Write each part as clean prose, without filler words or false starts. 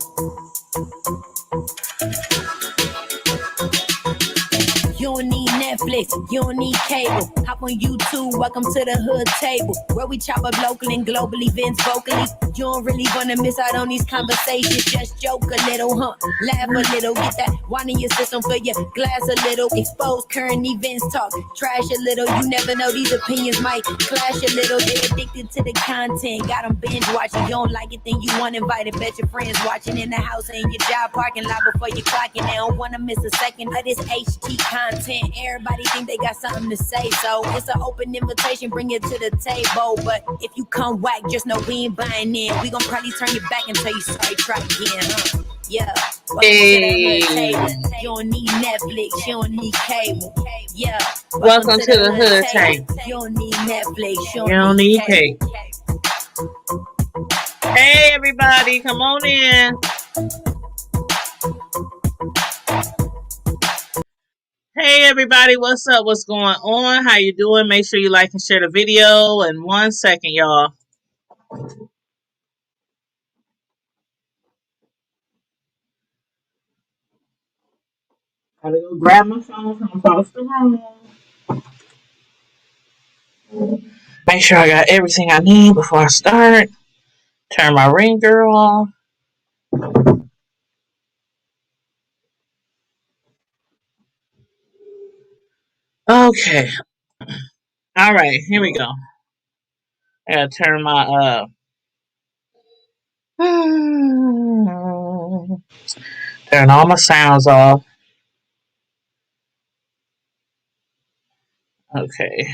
You don't need Netflix, you don't need cable. Hop on YouTube, welcome to the hood table, where we chop up local and global events vocally. You don't really wanna miss out on these conversations. Just joke a little, laugh a little, get that wine in your system, fill your glass a little. Expose current events, talk trash a little. You never know, these opinions might clash a little. They're addicted to the content, got them binge watching. You don't like it, then you want invited. Bet your friends watching in the house and your job parking lot before you clocking. They don't wanna miss a second of this HT content. Everybody think they got something to say, so it's an open invitation, bring it to the table. But if you come whack, just know we ain't buying in. We gon' probably turn you back and tell you sorry, try again, Yeah. Hey. You don't need Netflix, you don't need cable. Yeah. Welcome to the hood tank. You don't need Netflix, you don't need cable. Hey everybody, come on in. Hey everybody, what's up? What's going on? How you doing? Make sure you like and share the video. In 1 second, y'all. Gotta go grab my phone from across the room. Make sure I got everything I need before I start. Turn my ringer off. Okay. All right, here we go. I gotta turn my turn all my sounds off. Okay.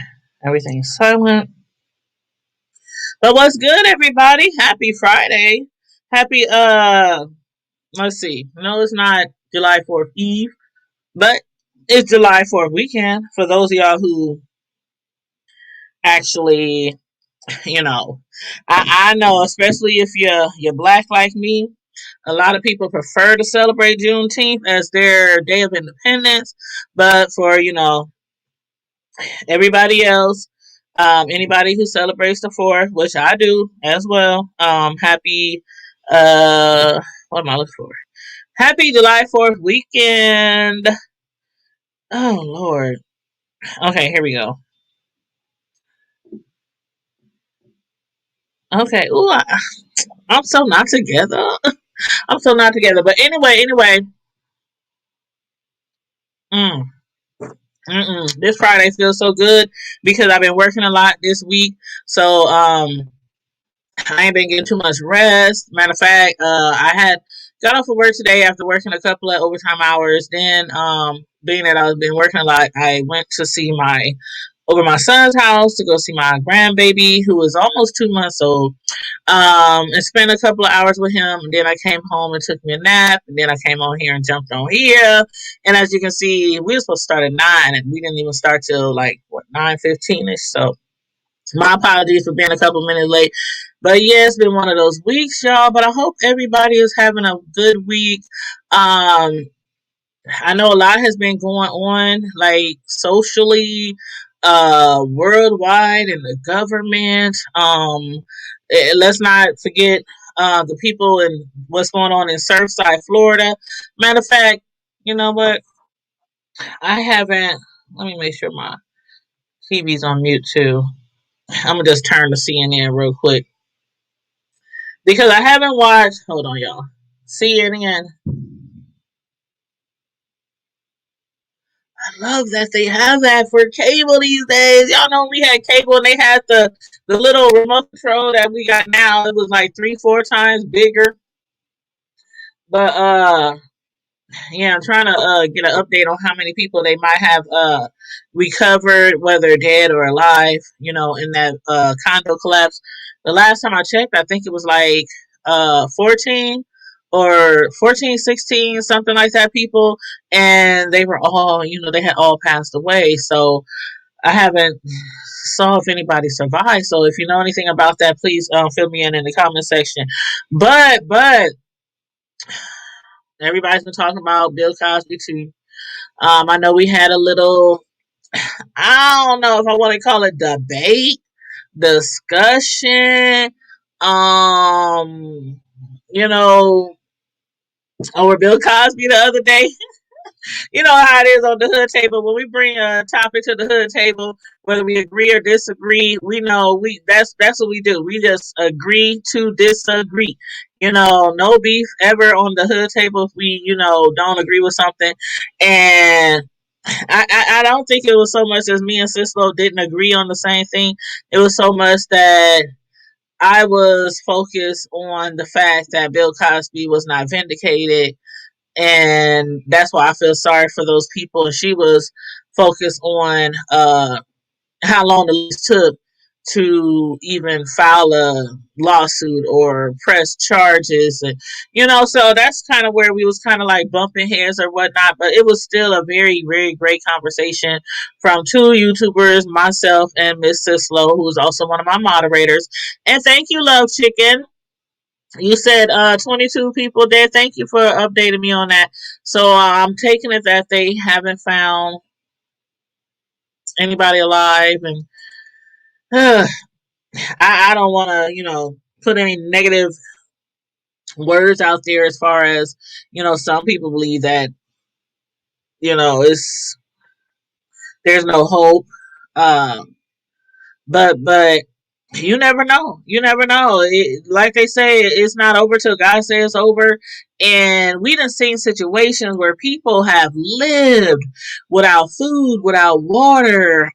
Everything's silent. But what's good, everybody? Happy Friday. Happy let's see. No, it's not July 4th Eve, but it's July 4th weekend for those of y'all who actually, you know, I know, especially if you're black like me, a lot of people prefer to celebrate Juneteenth as their day of independence, but for, everybody else, anybody who celebrates the 4th, which I do as well, happy, what am I looking for? Happy July 4th weekend. Oh, Lord. Okay, here we go. Okay. Ooh, I'm so not together. I'm so not together. But anyway. This Friday feels so good because I've been working a lot this week. So, I ain't been getting too much rest. Matter of fact, I had got off of work today after working a couple of overtime hours. Then, being that I've been working a lot, I went to see my son's house to go see my grandbaby who is almost 2 months old. And spent a couple of hours with him. And then I came home and took me a nap. And then I came on here and jumped on here. And as you can see, we were supposed to start at 9, and we didn't even start till 9:15 ish. So my apologies for being a couple minutes late. But yeah, it's been one of those weeks, y'all. But I hope everybody is having a good week. I know a lot has been going on, socially, worldwide, in the government. Let's not forget the people and what's going on in Surfside, Florida. Matter of fact, you know what? I haven't. Let me make sure my TV's on mute too. I'm gonna just turn to CNN real quick because I haven't watched. Hold on, y'all. CNN. I love that they have that for cable these days. Y'all know we had cable and they had the little remote control that we got now. It was like 3-4 times bigger. But yeah, I'm trying to get an update on how many people they might have recovered, whether dead or alive, in that condo collapse. The last time I checked, I think it was 14 or 14, 16, something like that people, and they were all, they had all passed away. So I haven't saw if anybody survived. So if you know anything about that, please fill me in the comment section. But everybody's been talking about Bill Cosby too. I know we had a little, I don't know if I want to call it debate, discussion, you know, over Bill Cosby the other day. You know how it is on the hood table. When we bring a topic to the hood table, whether we agree or disagree, we know that's what we do. We just agree to disagree. No beef ever on the hood table if we, don't agree with something. And I don't think it was so much as me and Cisco didn't agree on the same thing. It was so much that I was focused on the fact that Bill Cosby was not vindicated, and that's why I feel sorry for those people. And she was focused on how long the lease took to even file a lawsuit or press charges, and so that's kind of where we was kind of like bumping heads or whatnot. But it was still a very, very great conversation from two YouTubers, myself and Miss Sislo, who's also one of my moderators. And thank you, Love Chicken. You said 22 people dead. Thank you for updating me on that. So I'm taking it that they haven't found anybody alive, and I don't want to, put any negative words out there as far as, some people believe that, it's there's no hope. But you never know. You never know. Like they say, it's not over till God says it's over. And we done seen situations where people have lived without food, without water,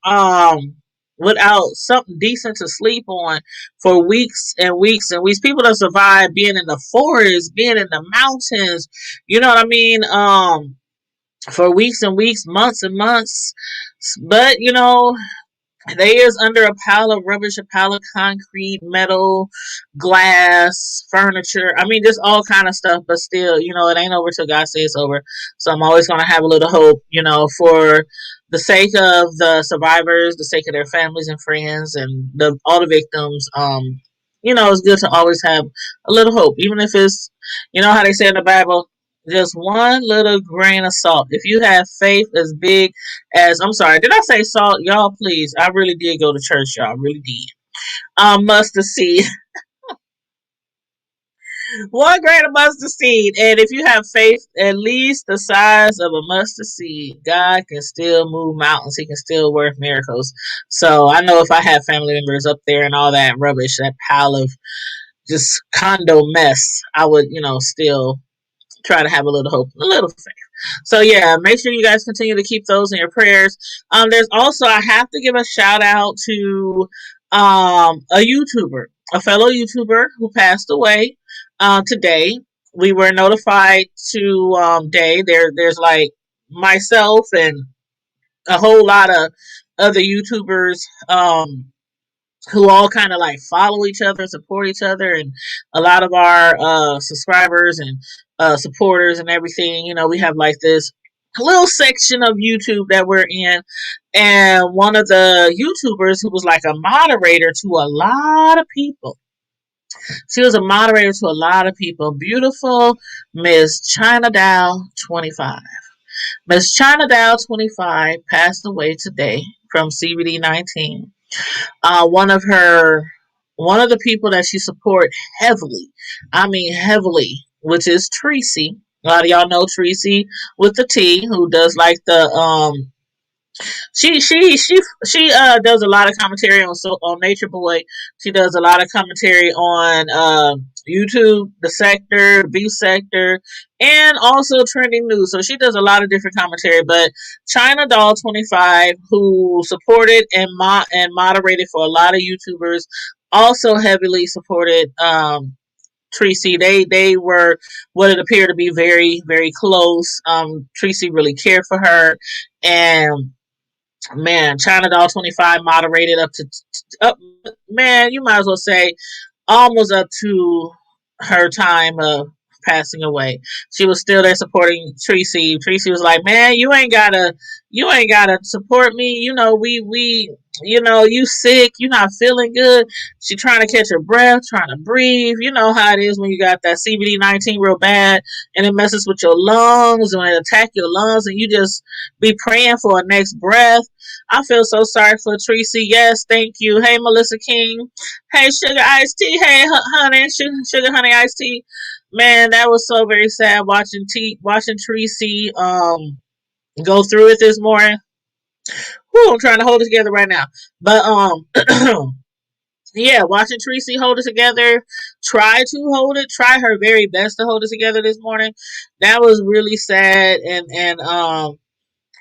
without something decent to sleep on for weeks and weeks and weeks. People that survive being in the forest, being in the mountains. You know what I mean? For weeks and weeks, months and months. But they is under a pile of rubbish, a pile of concrete, metal, glass, furniture. I mean, just all kind of stuff. But still, it ain't over till God says it's over. So I'm always gonna have a little hope, for the sake of the survivors, the sake of their families and friends, and all the victims. It's good to always have a little hope, even if it's, how they say in the Bible, just one little grain of salt. If you have faith as big as, I'm sorry, did I say salt? Y'all, please. I really did go to church, y'all. Really did. Mustard seed. One grain of mustard seed. And if you have faith at least the size of a mustard seed, God can still move mountains. He can still work miracles. So I know if I have family members up there and all that rubbish, that pile of just condo mess, I would, still try to have a little hope, a little faith. So yeah, make sure you guys continue to keep those in your prayers. There's also, I have to give a shout out to a YouTuber, a fellow YouTuber who passed away today. We were notified today. There's like myself and a whole lot of other YouTubers who all kind of like follow each other, support each other, and a lot of our subscribers and supporters and everything. We have like this little section of YouTube that we're in, and one of the YouTubers who was like a moderator to a lot of people. She was a moderator to a lot of people. Beautiful Miss China Dow 25. Miss China Dow 25 passed away today from CBD 19. One of the people that she support heavily, I mean heavily, which is Tracy. A lot of y'all know Tracy with the T, who does like the she does a lot of commentary on Nature Boy. She does a lot of commentary on YouTube, the sector, B sector, and also trending news. So she does a lot of different commentary. But China Doll 25, who supported and moderated for a lot of YouTubers, also heavily supported Tracy. They were what it appeared to be very, very close. Tracy really cared for her, and man, China Doll 25 moderated up to up. Man, you might as well say almost up to her time of passing away. She was still there supporting Tracy. Tracy was like, "Man, you ain't gotta support me. You sick. You not feeling good." She trying to catch her breath, trying to breathe. You know how it is when you got that CBD 19 real bad, and it messes with your lungs, and it attack your lungs, and you just be praying for a next breath. I feel so sorry for Tracy. Yes, thank you. Hey, Melissa King. Hey, Sugar Ice Tea. Hey, honey, Sugar Honey Ice Tea. Man, that was so very sad watching Tracy go through it this morning. Whew, I'm trying to hold it together right now. But yeah, watching Tracy hold it together, try her very best to hold it together this morning. That was really sad, and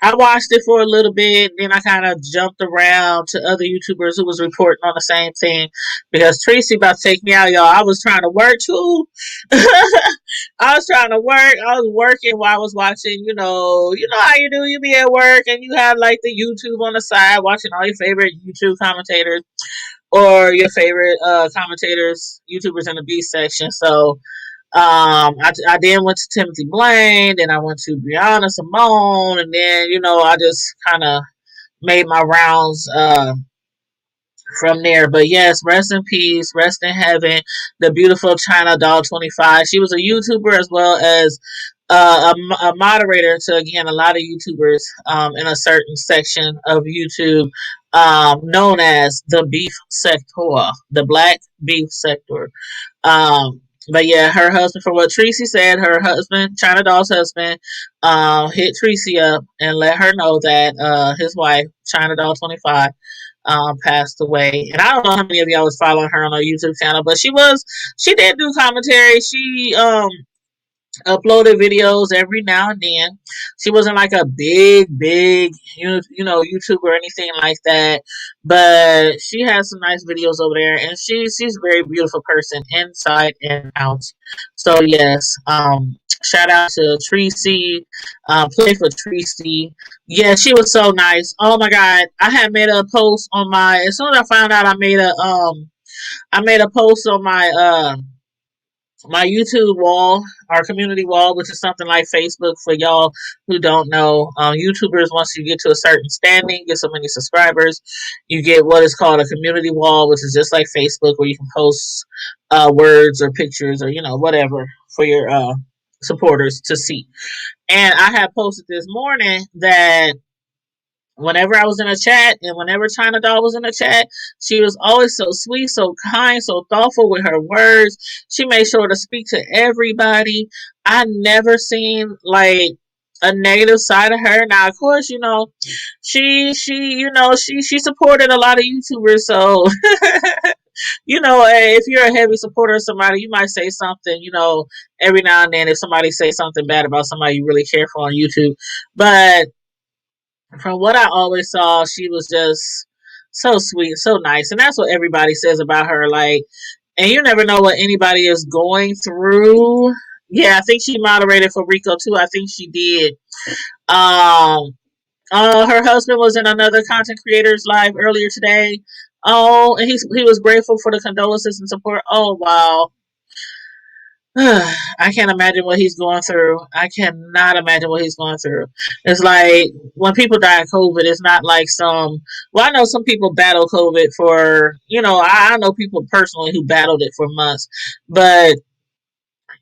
I watched it for a little bit, then I kind of jumped around to other YouTubers who was reporting on the same thing because Tracy about to take me out, y'all. I was trying to work too. I was trying to work. I was working while I was watching. You know how you do. You be at work and you have like the YouTube on the side, watching all your favorite YouTube commentators or your favorite commentators, YouTubers in the B section. So I then went to Timothy Blaine, then I went to Brianna Simone, and then I just kind of made my rounds from there. But yes, rest in peace, rest in heaven, the beautiful China Doll 25. She was a YouTuber as well as a moderator to again a lot of YouTubers in a certain section of YouTube known as the beef sector, the black beef sector. Um, but yeah, her husband, for what Tracy said, her husband, China Doll's husband, hit Tracy up and let her know that his wife, China Doll 25, passed away. And I don't know how many of y'all was following her on her YouTube channel, but she did do commentary. She uploaded videos every now and then. She wasn't like a big YouTuber or anything like that, but she has some nice videos over there, and she's a very beautiful person inside and out. So yes, shout out to Tracy, play for Tracy. Yeah, she was so nice. Oh my god, I had made a post on my. As soon as I found out, I made a post on my YouTube wall, our community wall, which is something like Facebook for y'all who don't know. YouTubers, once you get to a certain standing, get so many subscribers, you get what is called a community wall, which is just like Facebook, where you can post words or pictures or whatever for your supporters to see. And I had posted this morning that whenever I was in a chat and whenever China Doll was in a chat, she was always so sweet, so kind, so thoughtful with her words. She made sure to speak to everybody. I never seen like a negative side of her. Now, of course, she supported a lot of YouTubers, so if you're a heavy supporter of somebody, you might say something, every now and then if somebody says something bad about somebody you really care for on YouTube. But from what I always saw, she was just so sweet, so nice. And that's what everybody says about her. Like, and you never know what anybody is going through. Yeah, I think she moderated for Rico too. I think she did. Um, her husband was in another content creators live earlier today. Oh, and he was grateful for the condolences and support. Oh wow. I can't imagine what he's going through. I cannot imagine what he's going through. It's like when people die of COVID, it's not like well, I know some people battle COVID for, I know people personally who battled it for months, but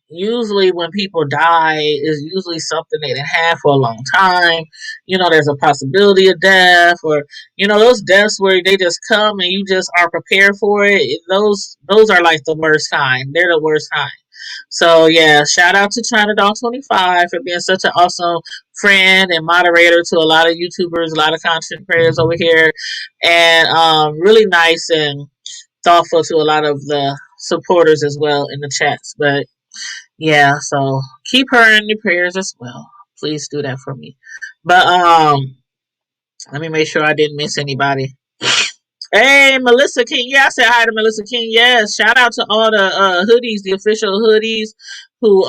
usually when people die is usually something they didn't have for a long time. There's a possibility of death, or those deaths where they just come and you just are prepared for it. Those are like the worst kind. They're the worst kind. So yeah, shout out to China Dog 25 for being such an awesome friend and moderator to a lot of YouTubers, a lot of content creators over here, and really nice and thoughtful to a lot of the supporters as well in the chats. But yeah, so keep her in your prayers as well. Please do that for me. But let me make sure I didn't miss anybody. Hey, Melissa King. Yeah, I said hi to Melissa King. Yes, shout out to all the hoodies, the official hoodies who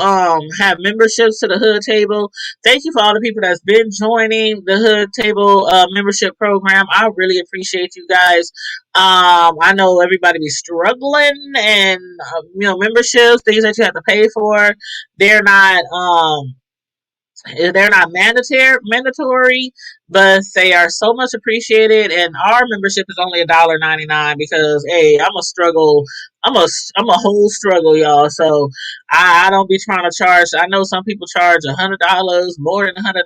have memberships to the Hood Table. Thank you for all the people that's been joining the Hood Table membership program. I really appreciate you guys. I know everybody be struggling, and memberships, things that you have to pay for, they're not They're not mandatory, but they are so much appreciated. And our membership is only $1.99 because hey, I'm a struggle. I'm a whole struggle, y'all. So I don't be trying to charge. I know some people charge $100, more than $100,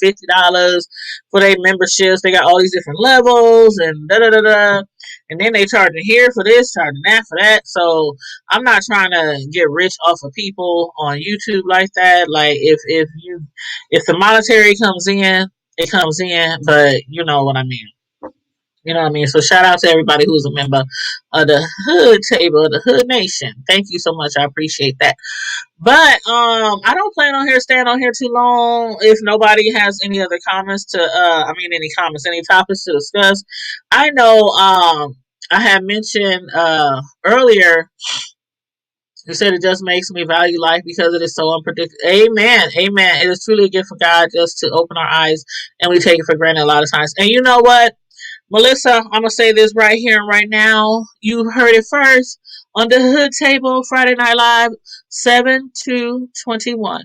$50 for their memberships. They got all these different levels and da da da da. And then they charging here for this, charging that for that. So I'm not trying to get rich off of people on YouTube like that. Like if the monetary comes in, it comes in, but you know what I mean. You know what I mean? So shout out to everybody who's a member of the Hood Table, the Hood Nation. Thank you so much. I appreciate that. But I don't plan on here staying on here too long. If nobody has any other comments to any topics to discuss. I know I had mentioned earlier. You said it just makes me value life because it is so unpredictable. Amen. Amen. It is truly a gift from God just to open our eyes, and we take it for granted a lot of times. And you know what, Melissa, I'm going to say this right here and right now. You heard it first on the Hood Table, Friday Night Live, 7/2/21.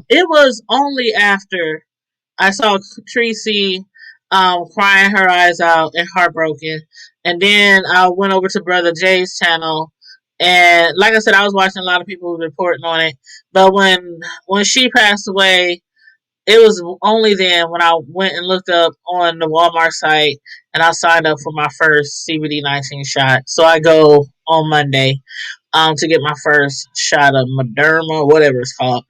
It was only after I saw Tracy crying her eyes out and heartbroken. And then I went over to Brother Jay's channel. And like I said, I was watching a lot of people reporting on it. But when she passed away, it was only then when I went and looked up on the Walmart site and I signed up for my first CBD-19 shot. So I go on Monday to get my first shot of Moderna, whatever it's called.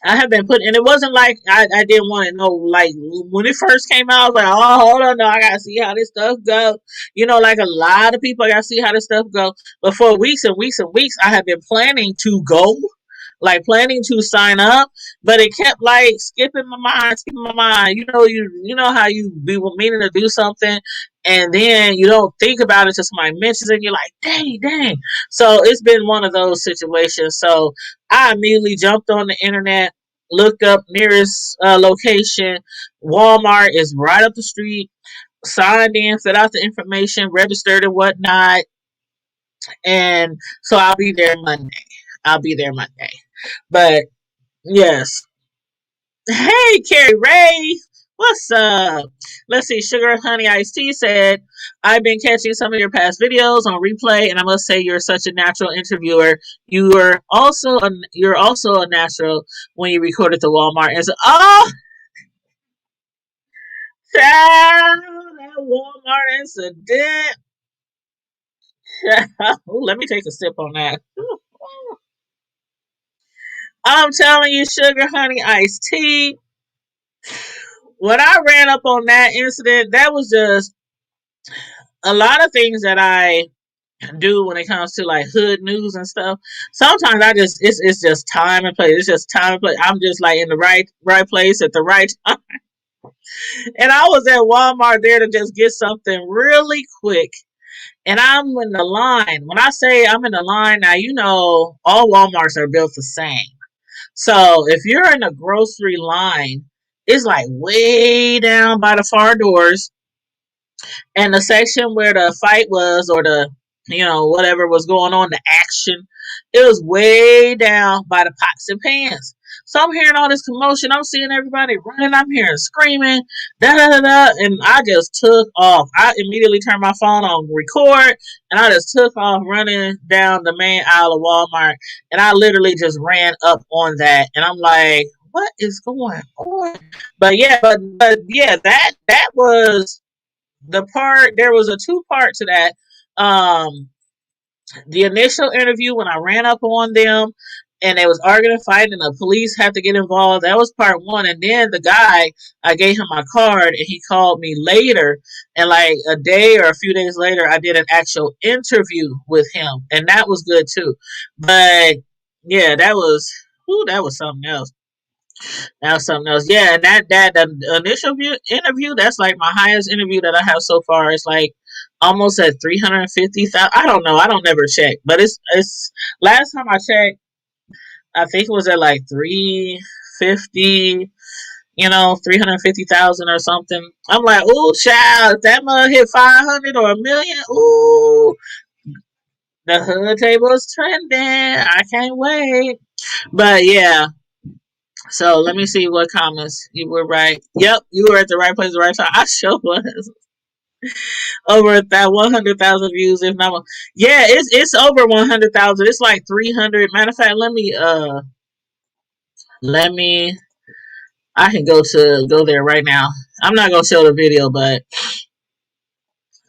I have been put, and it wasn't like I didn't want to know. Like when it first came out, I was like, "Oh, hold on, no, I gotta see how this stuff go." You know, like a lot of people, I gotta see how this stuff go. But for weeks and weeks and weeks, I have been planning to go, like planning to sign up, but it kept like skipping my mind. You know how you be meaning to do something, and then you don't think about it till somebody mentions it, and you're like, dang. So it's been one of those situations. So I immediately jumped on the internet, looked up nearest location. Walmart is right up the street. Signed in, filled out the information, registered and whatnot, and so I'll be there Monday. I'll be there Monday. But yes. Hey, Carrie Ray. What's up? Let's see. Sugar Honey Iced Tea said, I've been catching some of your past videos on replay, and I must say you're such a natural interviewer. You're also a natural when you recorded the Walmart. And so, oh, child, that Walmart incident. Ooh, let me take a sip on that. I'm telling you, Sugar Honey Iced Tea. When I ran up on that incident, that was just a lot of things that I do when it comes to like hood news and stuff. Sometimes it's just time and place. It's just time and place. I'm just like in the right place at the right time. And I was at Walmart there to just get something really quick. And I'm in the line. When I say I'm in the line now, you know all Walmarts are built the same. So if you're in a grocery line, it's like way down by the far doors. And the section where the fight was, or the, whatever was going on, the action, it was way down by the pots and pans. So I'm hearing all this commotion. I'm seeing everybody running. I'm hearing screaming, da da da da. And I just took off. I immediately turned my phone on record, and I just took off running down the main aisle of Walmart. And I literally just ran up on that. And I'm like, what is going on? But yeah, that was the part. There was a two-part to that. The initial interview when I ran up on them and they was arguing and fighting and the police had to get involved, that was part one. And then the guy, I gave him my card and he called me later, and like a day or a few days later I did an actual interview with him, and that was good too. But yeah, that was something else. That was something else. Yeah, and that the initial interview, that's like my highest interview that I have so far. It's like almost at 350,000. I don't know. I don't never check, but it's last time I checked, I think it was at like 350. 350,000 or something. I'm like, ooh, child, if that mug hit 500 or a million, ooh, the hood table is trending. I can't wait. But yeah, so let me see what comments. You were right. Yep, you were at the right place at the right time. I sure was. Over that 100,000 views, if not more. Yeah, it's over 100,000. It's like 300. Matter of fact, let me. I can go there right now. I'm not gonna show the video, but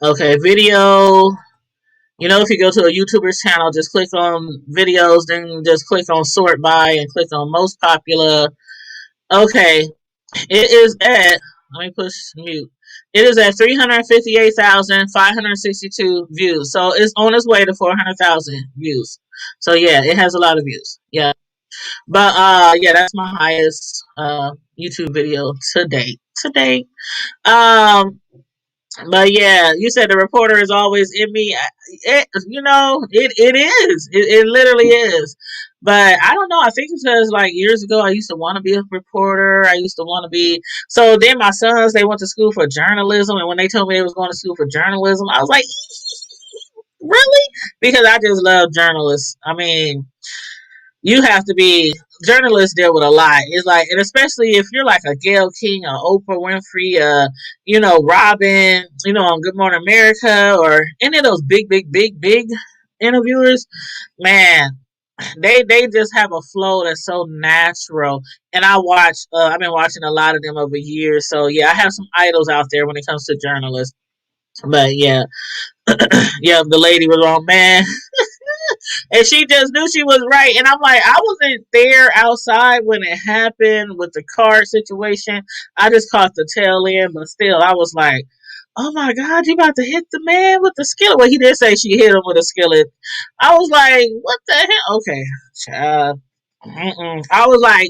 okay, video. You know, if you go to a YouTuber's channel, just click on videos, then just click on sort by and click on most popular. Okay, it is at, let me push mute. It is at 358,562 views. So it's on its way to 400,000 views. So yeah, it has a lot of views. Yeah. But yeah, that's my highest YouTube video to date. To date. Um but yeah, you said the reporter is always in me. It is. It literally is. But I don't know. I think it's because like years ago, I used to want to be a reporter. I used to want to be. So then my sons, they went to school for journalism, and when they told me they was going to school for journalism, I was like, really? Because I just love journalists. I mean, you have to be journalists deal with a lot. It's like, and especially if you're like a Gayle King or Oprah Winfrey, Robin, on Good Morning America or any of those big interviewers, man, they just have a flow that's so natural. And I've been watching a lot of them over years. So yeah, I have some idols out there when it comes to journalists. But yeah, yeah, the lady was wrong, man. And she just knew she was right. And I'm like, I wasn't there outside when it happened with the car situation. I just caught the tail end, but still, I was like, oh my God, you about to hit the man with the skillet. Well, he did say she hit him with a skillet. I was like, what the hell? Okay, child. I was like,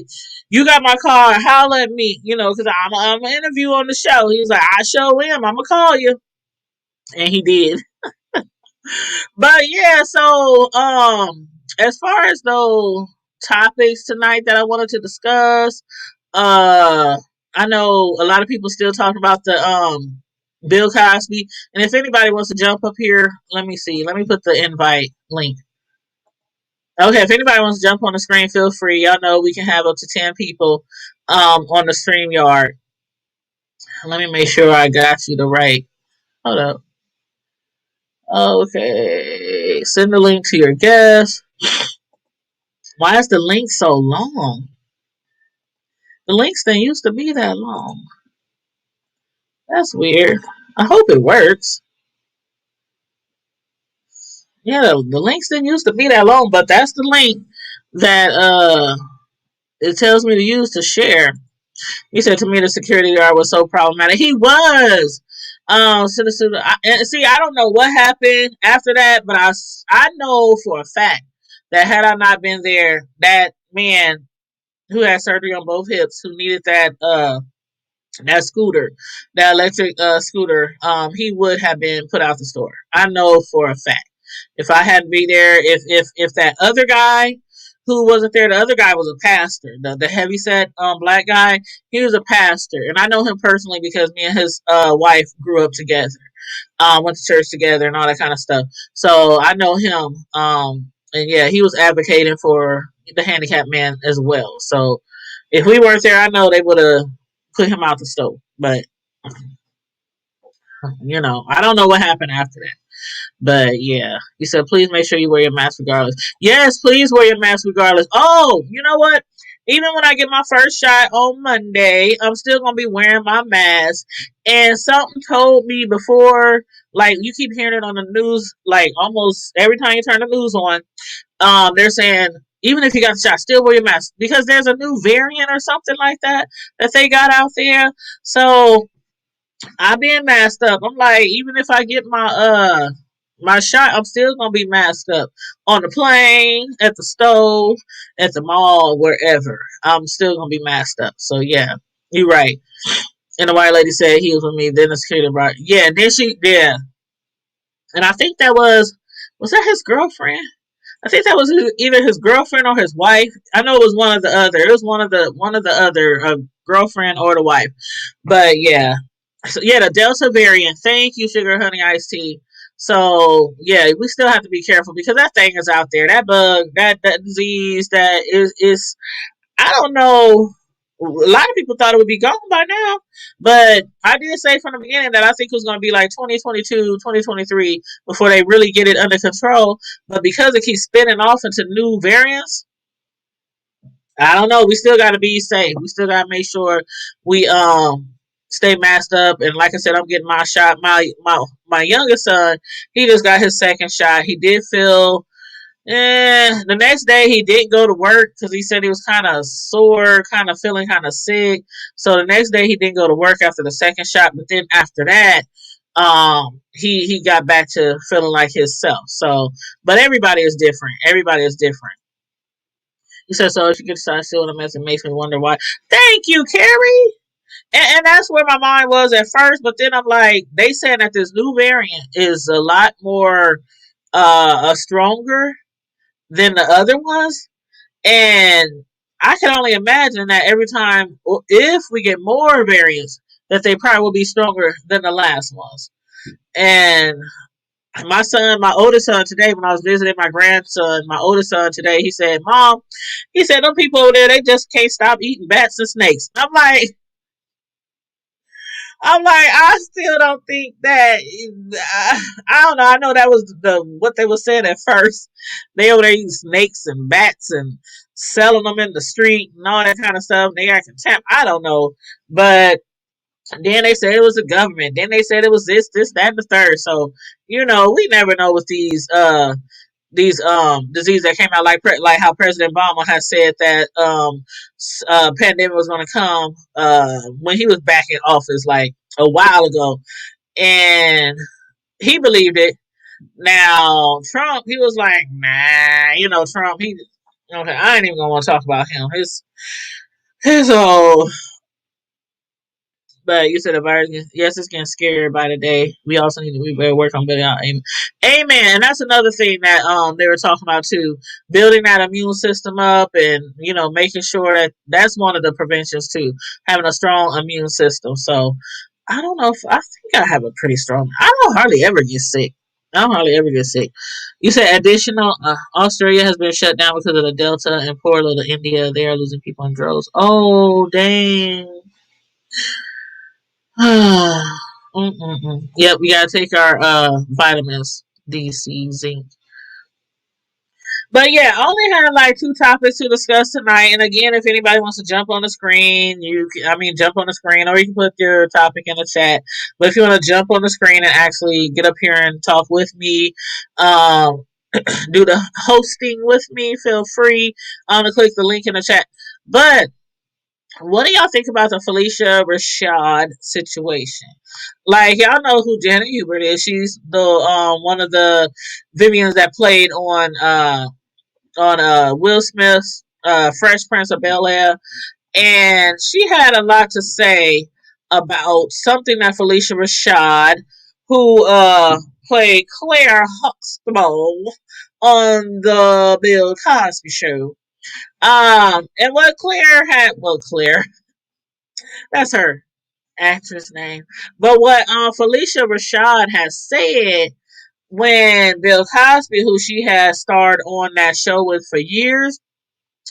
you got my car, holla at me, because I'm an interview on the show. He was like, I show him, I'm going to call you. And he did. But yeah, so as far as those topics tonight that I wanted to discuss, uh I know a lot of people still talk about the Bill Cosby. And if anybody wants to jump up here, let me see. Let me put the invite link. Okay, if anybody wants to jump on the screen, feel free. Y'all know we can have up to 10 people on the stream yard. Let me make sure I got you the right. Hold up. Okay. Send the link to your guest. Why is the link so long? The links didn't used to be that long. That's weird. I hope it works. Yeah, the links didn't used to be that long, but that's the link that it tells me to use to share. He said to me the security guard was so problematic. He was. See, I don't know what happened after that, but I know for a fact that had I not been there, that man who had surgery on both hips, who needed that scooter, that electric scooter, he would have been put out the store. I know for a fact. If I hadn't been there, if that other guy who wasn't there, the other guy was a pastor. The heavyset black guy, he was a pastor, and I know him personally because me and his wife grew up together, went to church together, and all that kind of stuff. So I know him. And yeah, he was advocating for the handicapped man as well. So if we weren't there, I know they would have put him out the stove. But I don't know what happened after that. But yeah, he said, please make sure you wear your mask regardless. Yes, please wear your mask regardless. Oh, you know what? Even when I get my first shot on Monday, I'm still going to be wearing my mask. And something told me before, like you keep hearing it on the news, like almost every time you turn the news on, they're saying, even if you got the shot, still wear your mask. Because there's a new variant or something like that they got out there. So I've been masked up. I'm like, even if I get my shot, I'm still gonna be masked up on the plane, at the stove, at the mall, wherever. I'm still gonna be masked up. So yeah, you're right. And the white lady said he was with me. Then the security brought, yeah. Then yeah. And I think was that his girlfriend? I think that was either his girlfriend or his wife. I know it was one of the other. It was one of the other girlfriend or the wife. But yeah, so yeah, the Delta variant. Thank you, Sugar Honey Iced Tea. So yeah, we still have to be careful because that thing is out there. That bug, that disease, that is I don't know. A lot of people thought it would be gone by now, but I did say from the beginning that I think it was going to be like 2022, 2023 before they really get it under control. But because it keeps spinning off into new variants, I don't know. We still got to be safe. We still got to make sure we stay masked up. And like I said, I'm getting my shot. My youngest son, he just got his second shot. He did feel. The next day he didn't go to work because he said he was kind of sore, kind of feeling kind of sick. So the next day he didn't go to work after the second shot. But then after that, he got back to feeling like himself. So, but everybody is different. Everybody is different. He said, so if you get to start stealing them, it makes me wonder why. Thank you, Carrie. And that's where my mind was at first. But then I'm like, they saying that this new variant is a lot more stronger than the other ones. And I can only imagine that every time, if we get more variants, that they probably will be stronger than the last ones. And my son, my oldest son today, when I was visiting my grandson, my oldest son today, he said, Mom, he said, them people over there, they just can't stop eating bats and snakes. I'm like, I still don't think that. I don't know. I know that was what they were saying at first. They over there eating snakes and bats and selling them in the street and all that kind of stuff. They got contempt. I don't know, but then they said it was the government. Then they said it was this, that, and the third. So we never know with these diseases that came out, like how President Obama has said that pandemic was going to come when he was back in office like a while ago, and he believed it. Now Trump, he was like, nah, Trump, he okay. I ain't even gonna want to talk about him. His old. But you said the virus, yes, it's getting scarier by the day. We also need to we better work on building out. Amen. Amen. And that's another thing that they were talking about too, building that immune system up, and making sure that that's one of the preventions too, having a strong immune system. So I don't know if I think I have a pretty strong. I don't hardly ever get sick. I don't hardly ever get sick. You said additional. Australia has been shut down because of the Delta, and poor little India, they are losing people in droves. Oh dang. Yep, we gotta take our vitamins, D, C, zinc. But yeah, I only had like two topics to discuss tonight. And again, if anybody wants to jump on the screen, jump on the screen, or you can put your topic in the chat. But if you want to jump on the screen and actually get up here and talk with me, um, do the hosting with me, feel free to click the link in the chat. But what do y'all think about the Phylicia Rashad situation? Like y'all know who Janet Hubert is. She's the one of the Vivians that played on Will Smith's Fresh Prince of Bel Air, and she had a lot to say about something that Phylicia Rashad, who played Claire Huxtable on the Bill Cosby show. And what Claire, that's her actress name. But what Phylicia Rashad has said when Bill Cosby, who she has starred on that show with for years,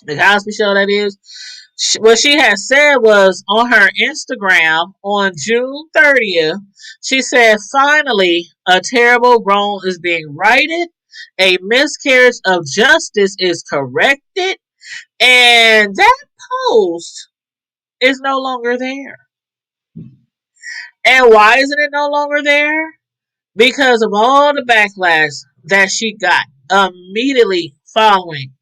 the Cosby Show that is, what she had said was on her Instagram on June 30th, she said, finally, a terrible wrong is being righted, a miscarriage of justice is corrected, and that post is no longer there. And why isn't it no longer there? Because of all the backlash that she got immediately following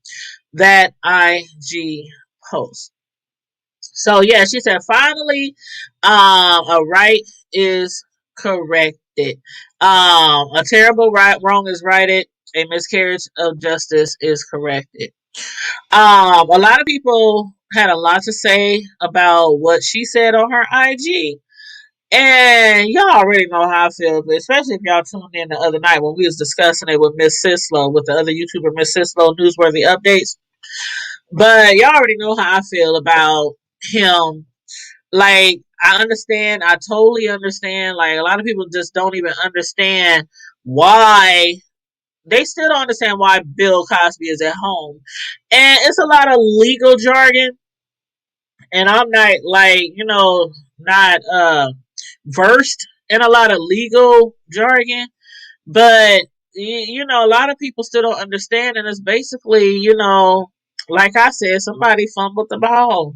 that IG post. So yeah, she said finally, a right is corrected. A terrible wrong is righted. A miscarriage of justice is corrected. A lot of people had a lot to say about what she said on her IG. And y'all already know how I feel, but especially if y'all tuned in the other night when we was discussing it with Miss Sislo, with the other YouTuber Miss Sislo, Newsworthy Updates. But y'all already know how I feel about him. Like, I totally understand. Like, a lot of people just don't even understand why they still don't understand why Bill Cosby is at home. And it's a lot of legal jargon, and I'm not like, not versed in a lot of legal jargon, but a lot of people still don't understand, and it's basically, like I said, somebody fumbled the ball.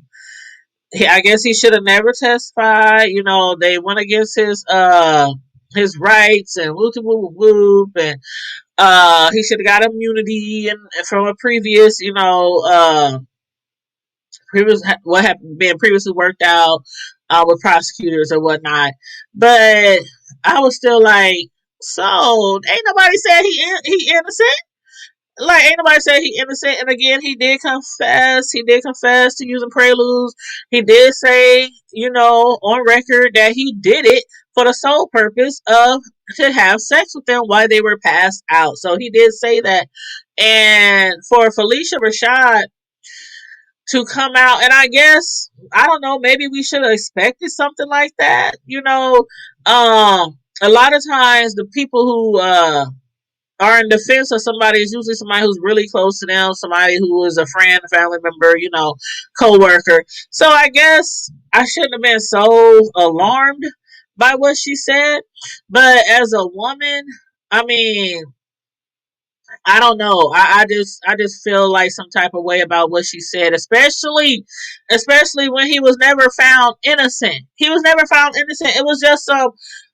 I guess he should have never testified. They went against his rights and whoop whoop whoop, and he should have got immunity and from a previous, previous what had been previously worked out with prosecutors or whatnot. But I was still like, so ain't nobody said he innocent. Like, ain't nobody said he innocent. And again, he did confess. He did confess to using preludes. He did say, on record that he did it for the sole purpose of to have sex with them while they were passed out. So he did say that. And for Phylicia Rashad to come out, and I guess, I don't know, maybe we should have expected something like that. A lot of times the people who are in defense of somebody is usually somebody who's really close to them, somebody who is a friend, a family member, co-worker. So I guess I shouldn't have been so alarmed by what she said. But as a woman, I mean, I don't know. I just feel like some type of way about what she said, especially when he was never found innocent. He was never found innocent. It was just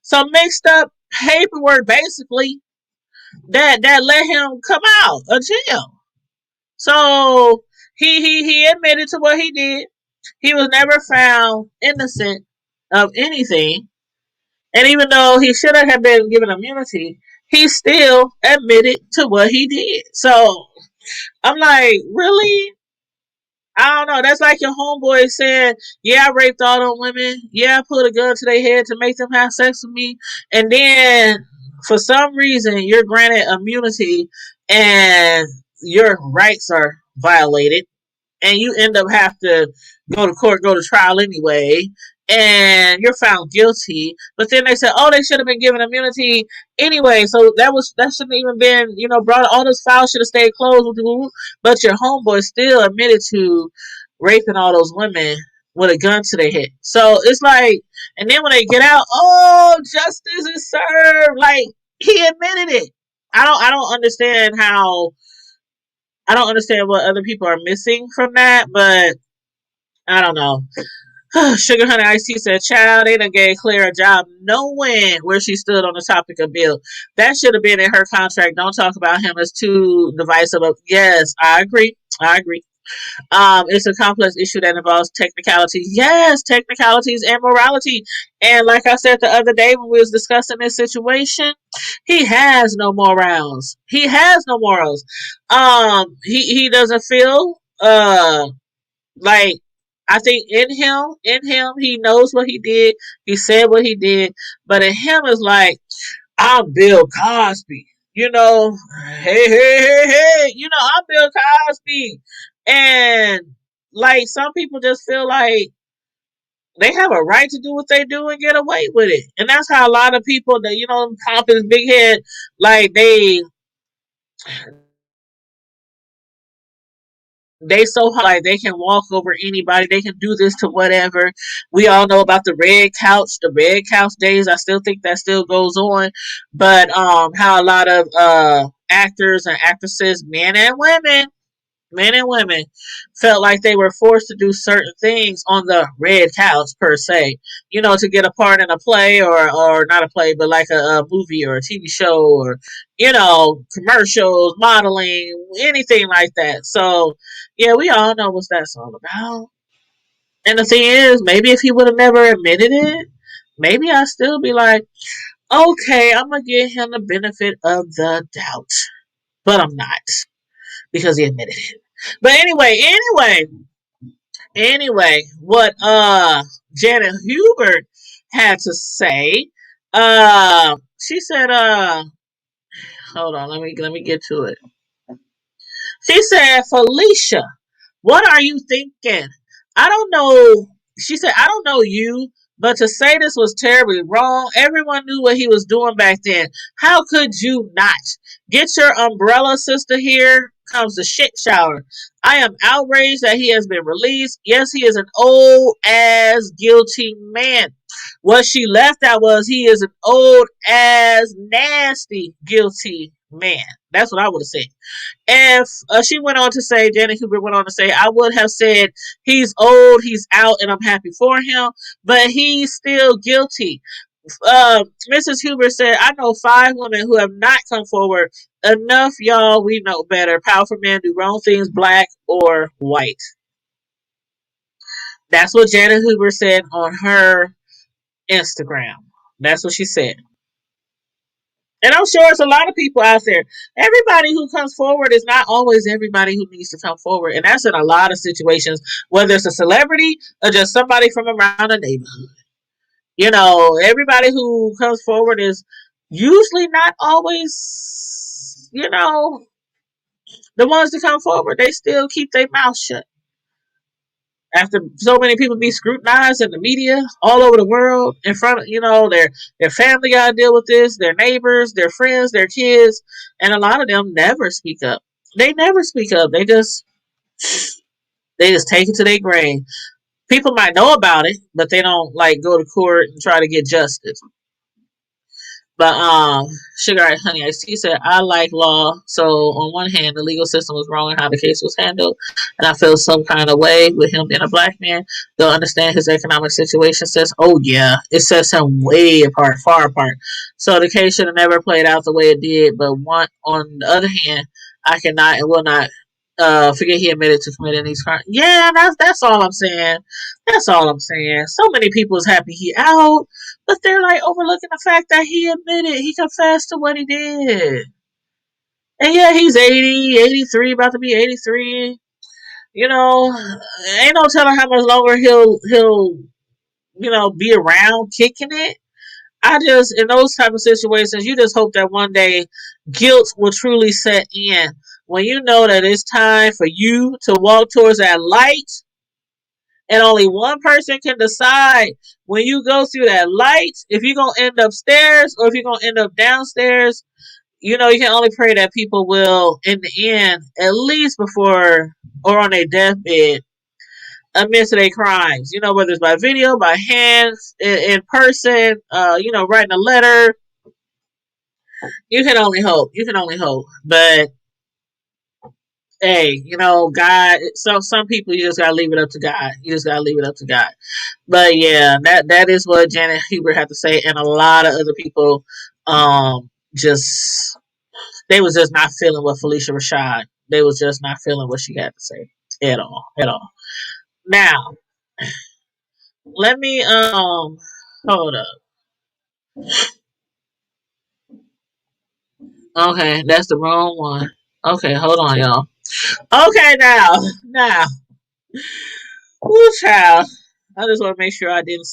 some mixed up paperwork, basically, that let him come out of jail. So he admitted to what he did. He was never found innocent of anything. And even though he should have been given immunity, he still admitted to what he did. So I'm like, really? I don't know. That's like your homeboy saying, yeah, I raped all them women. Yeah, I put a gun to their head to make them have sex with me. And then for some reason, you're granted immunity and your rights are violated, and you end up have to go to court, go to trial anyway, and you're found guilty. But then they said, oh, they should have been given immunity anyway. So that shouldn't even been, brought. All those files should have stayed closed. But your homeboy still admitted to raping all those women with a gun to their head. So it's like, and then when they get out, oh, justice is served. Like, he admitted it. I don't understand how. I don't understand what other people are missing from that, but I don't know. Sugar Honey Ice Tea said, child, they done gave Claire a job knowing where she stood on the topic of Bill. That should have been in her contract. Don't talk about him as too divisive. Yes, I agree. I agree. It's a complex issue that involves technicalities. Yes, technicalities and morality. And like I said the other day when we was discussing this situation, he has no morals. He has no morals. He doesn't feel like, I think in him, he knows what he did. He said what he did, but in him is like, I'm Bill Cosby. Hey, hey, hey, hey. I'm Bill Cosby. And like, some people just feel like they have a right to do what they do and get away with it. And that's how a lot of people that, pop his big head, like they so hard, like they can walk over anybody, they can do this to whatever. We all know about the red couch days. I still think that still goes on. But how a lot of actors and actresses, men and women felt like they were forced to do certain things on the red couch per se, to get a part in a play, or not a play, but like a movie or a TV show, or commercials, modeling, anything like that. So yeah, we all know what that's all about. And the thing is, maybe if he would have never admitted it, maybe I'd still be like, okay, I'm gonna give him the benefit of the doubt, but I'm not, because he admitted it. But anyway, what Janet Hubert had to say, she said, hold on, let me get to it. She said, Phylicia, what are you thinking? I don't know. She said, I don't know you, But to say this was terribly wrong, everyone knew what he was doing back then. How could you not? Get your umbrella, sister. Here comes the shit shower. I am outraged that he has been released. Yes, he is an old ass guilty man. What she left out was he is an old ass nasty guilty man. That's what I would have said. If she went on to say, Janet Hubert went on to say, I would have said he's old, he's out, and I'm happy for him, but he's still guilty. Mrs. Huber said, I know 5 women who have not come forward. Enough, y'all. We know better. Powerful men do wrong things, black or white. That's what Janet Huber said on her Instagram. That's what she said. And I'm sure it's a lot of people out there. Everybody who comes forward is not always everybody who needs to come forward. And that's in a lot of situations, whether it's a celebrity or just somebody from around the neighborhood. You know, everybody who comes forward is usually not always, you know, the ones that come forward. They still keep their mouth shut. After so many people be scrutinized in the media all over the world in front of, you know, their family got to deal with this, their neighbors, their friends, their kids, and a lot of them never speak up. They never speak up. They just take it to their grave. People might know about it, but they don't like go to court and try to get justice. But Sugar Honey Ice Tea said, I like law. So on one hand, the legal system was wrong in how the case was handled, and I feel some kind of way with him being a black man. They'll understand his economic situation. Says, oh yeah, it sets him way apart, far apart. So the case should have never played out the way it did. But on the other hand, I cannot and will not forget he admitted to committing these crimes. Yeah, that's all I'm saying. That's all I'm saying. So many people is happy he out. But they're like overlooking the fact that he admitted, he confessed to what he did. And yeah, he's 80, 83, about to be 83. You know, ain't no telling how much longer he'll be around kicking it. I just, in those type of situations, you just hope that one day guilt will truly set in. When you know that it's time for you to walk towards that light, and only one person can decide when you go through that light if you're going to end upstairs or if you're going to end up downstairs. You know, you can only pray that people will, in the end, at least before or on their deathbed, admit to their crimes. You know, whether it's by video, by hands, in person, writing a letter. You can only hope. You can only hope. But hey, God. Some people you just gotta leave it up to God. You just gotta leave it up to God. But yeah, that is what Janet Hubert had to say, and a lot of other people, just they was just not feeling what Phylicia Rashad. They was just not feeling what she had to say at all, at all. Now, let me hold up. Okay, that's the wrong one. Okay, hold on, y'all. Okay, now, woo, child. I just want to make sure I didn't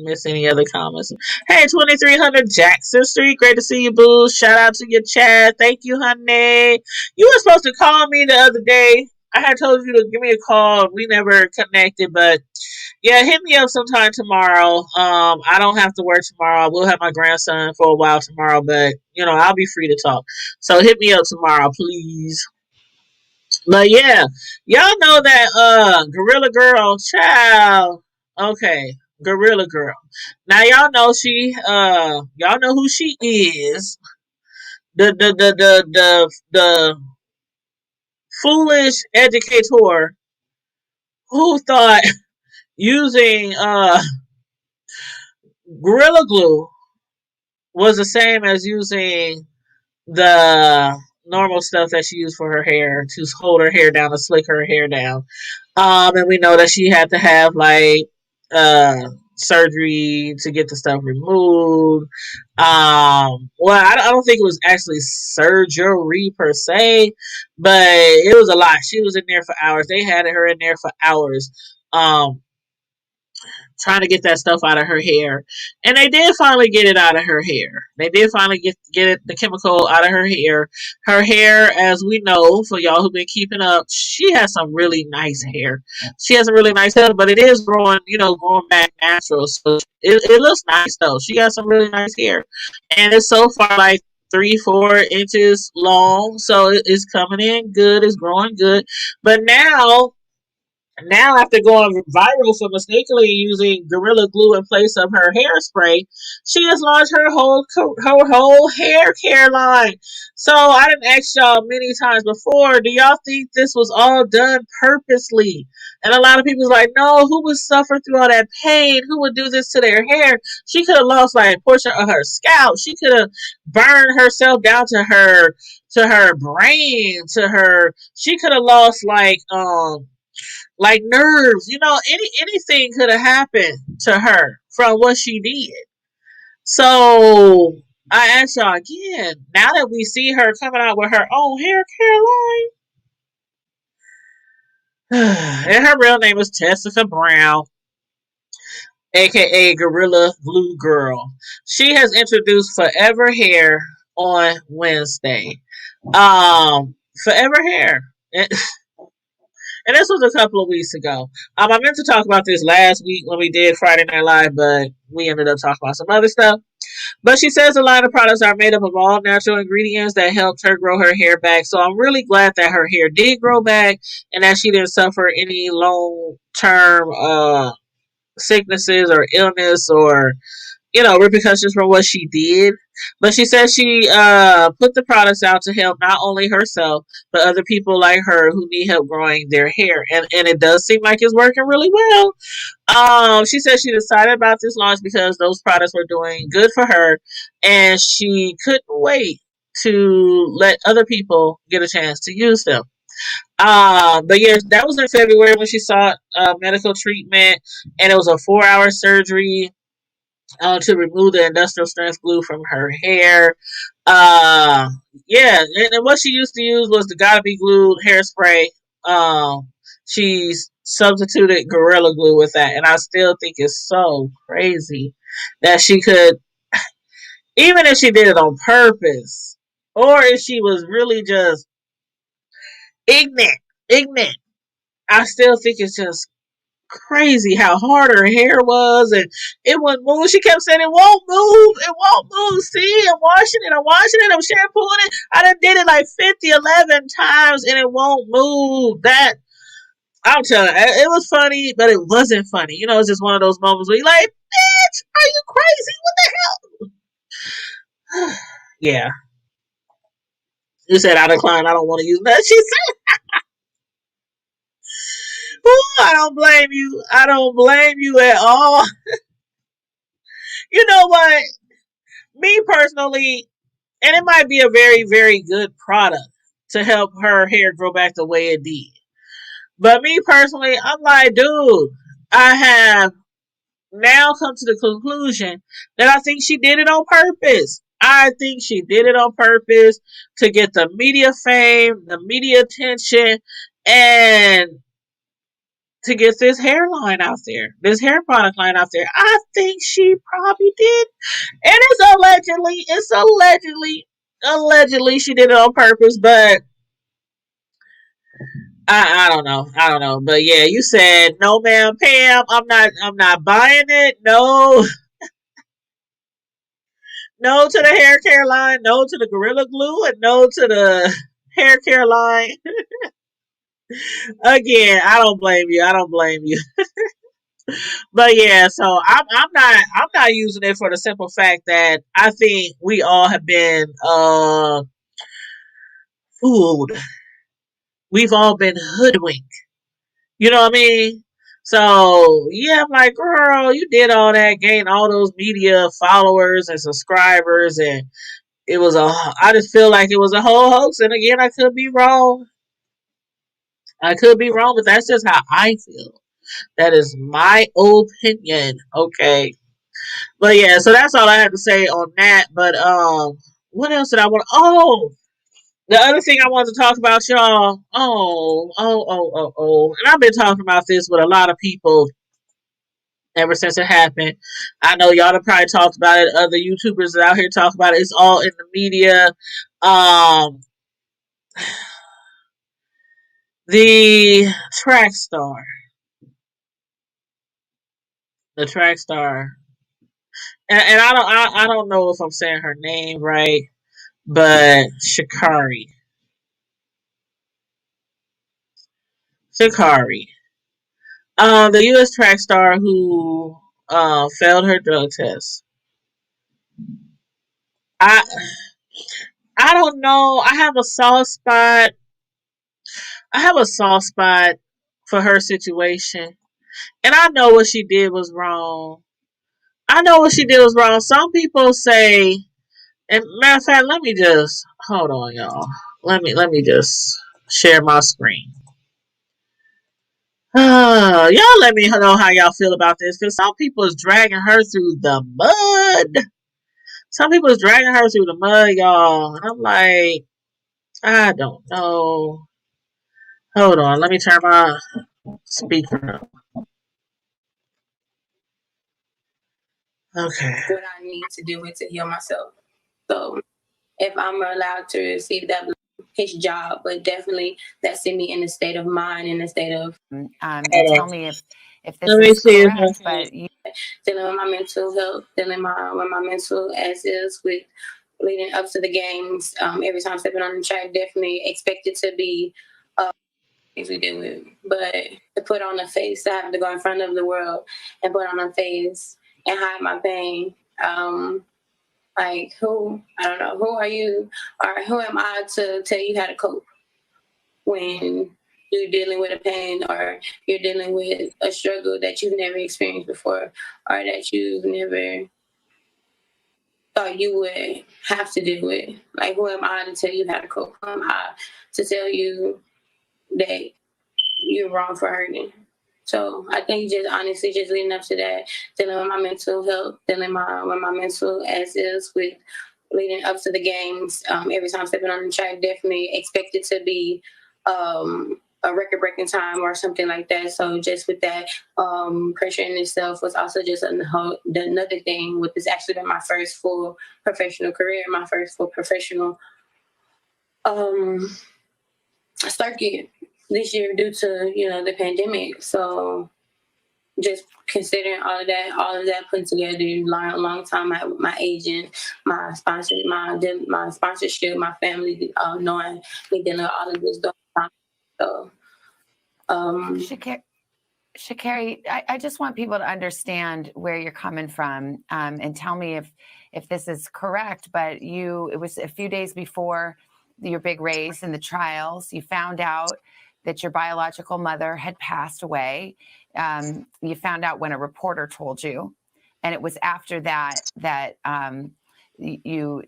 miss any other comments. Hey, 2300 Jackson Street. Great to see you, boo. Shout out to your chat. Thank you, honey. You were supposed to call me the other day. I had told you to give me a call. We never connected, but yeah, hit me up sometime tomorrow. I don't have to work tomorrow. I will have my grandson for a while tomorrow, but I'll be free to talk. So hit me up tomorrow, please. But yeah, y'all know that Gorilla Girl, child. Okay, Gorilla Girl. Now y'all know y'all know who she is. The foolish educator who thought using Gorilla Glue was the same as using the normal stuff that she used for her hair to hold her hair down, to slick her hair down. And we know that she had to have like surgery to get the stuff removed. Well, I don't think it was actually surgery per se, but it was a lot. She was in there for hours. They had her in there for hours. trying to get that stuff out of her hair. And they did finally get it out of her hair. They did finally get it, the chemical out of her hair. Her hair, as we know, for y'all who've been keeping up, she has some really nice hair. She has a really nice hair, but it is growing, growing back natural. So it looks nice though. She got some really nice hair. And it's so far like 3-4 inches long. So it's coming in good, it's growing good. But now, after going viral for mistakenly using Gorilla Glue in place of her hairspray, she has launched her whole hair care line. So I didn't ask y'all many times before, do y'all think this was all done purposely? And a lot of people's like, no, who would suffer through all that pain? Who would do this to their hair? She could have lost like a portion of her scalp. She could have burned herself down to her brain, to her. She could have lost like nerves, anything could have happened to her from what she did. So I ask y'all again, now that we see her coming out with her own hair care line, and her real name is Tessica Brown, aka Gorilla Glue Girl. She has introduced Forever Hair on Wednesday. Forever Hair. And this was a couple of weeks ago. I meant to talk about this last week when we did Friday Night Live, but we ended up talking about some other stuff. But she says a line of products are made up of all natural ingredients that helped her grow her hair back. So I'm really glad that her hair did grow back and that she didn't suffer any long-term sicknesses or illness or repercussions from what she did. But she says she put the products out to help not only herself, but other people like her who need help growing their hair. And it does seem like it's working really well. She said she decided about this launch because those products were doing good for her and she couldn't wait to let other people get a chance to use them. But yeah, that was in February when she sought medical treatment, and it was a 4-hour surgery to remove the industrial strength glue from her hair. Uh, yeah, and what she used to use was the Gotta Be Glued hairspray. She's substituted Gorilla Glue with that, and I still think it's so crazy that she could, even if she did it on purpose, or if she was really just ignorant. I still think it's just crazy how hard her hair was, and it wouldn't move. She kept saying it won't move. See, I'm washing it, I'm shampooing it. I done did it like 50, 11 times and it won't move. That, I'm telling you, it was funny, but it wasn't funny. It's just one of those moments where you're like, bitch, are you crazy? What the hell? Yeah. You said I decline, I don't want to use that. She said, I don't blame you. I don't blame you at all. You know what? Me personally, and it might be a very, very good product to help her hair grow back the way it did. But me personally, I'm like, dude, I have now come to the conclusion that I think she did it on purpose. I think she did it on purpose to get the media fame, the media attention, and to get this hairline out there, this hair product line out there. I think she probably did. And allegedly she did it on purpose, but I don't know. I don't know. But yeah, you said no ma'am Pam, I'm not buying it. No. No to the hair care line, no to the Gorilla Glue, and no to the hair care line. Again, I don't blame you. I don't blame you. But yeah, so I'm not using it for the simple fact that I think we all have been fooled. We've all been hoodwinked. You know what I mean? So yeah, I'm like, girl, you did all that, gained all those media followers and subscribers, and I just feel like it was a whole hoax. And again, I could be wrong. But that's just how I feel. That is my opinion. Okay. But yeah, so that's all I have to say on that. But what else did I want? Oh, the other thing I wanted to talk about, y'all. And I've been talking about this with a lot of people ever since it happened. I know y'all have probably talked about it. Other YouTubers out here talk about it. It's all in the media. Um, the track star, the track star, and I don't know if I'm saying her name right, but Sha'Carri, the U.S. track star who failed her drug test. I I don't know. I have a soft spot for her situation. And I know what she did was wrong. I know what she did was wrong. Some people say, and matter of fact, let me just hold on, y'all. Let me just share my screen. Y'all let me know how y'all feel about this, because some people is dragging her through the mud. Some people is dragging her through the mud, y'all. And I'm like, I don't know. Hold on, let me turn my speaker up. Okay. What I need to do it to heal myself. So if I'm allowed to receive that, his job, but definitely that sent me in a state of mind, in a state of and tell me if this Let me is see if correct, but you dealing with my mental health, dealing with my mental as is with leading up to the games. Every time stepping on the track, definitely expected to be things we deal with. But to put on a face, I have to go in front of the world and put on a face and hide my pain. Like who? I don't know. Who are you? Or who am I to tell you how to cope when you're dealing with a pain or you're dealing with a struggle that you've never experienced before or that you've never thought you would have to deal with? Like, who am I to tell you how to cope? Who am I to tell you that you're wrong for hurting? So I think just honestly, just leading up to that, dealing with my mental health, dealing with my mental as is with leading up to the games. Every time stepping on the track, definitely expected to be a record-breaking time or something like that. So just with that, pressure in itself was also just another thing. With this actually been my first full professional career, my first full professional circuit this year due to the pandemic. So just considering all of that put together, long time, my agent, my sponsor, my sponsorship, my family, knowing me dealing with all of this stuff. So, Sha'Carri, I just want people to understand where you're coming from, and tell me if this is correct. But it was a few days before your big race and the trials, you found out that your biological mother had passed away. You found out when a reporter told you, and it was after that you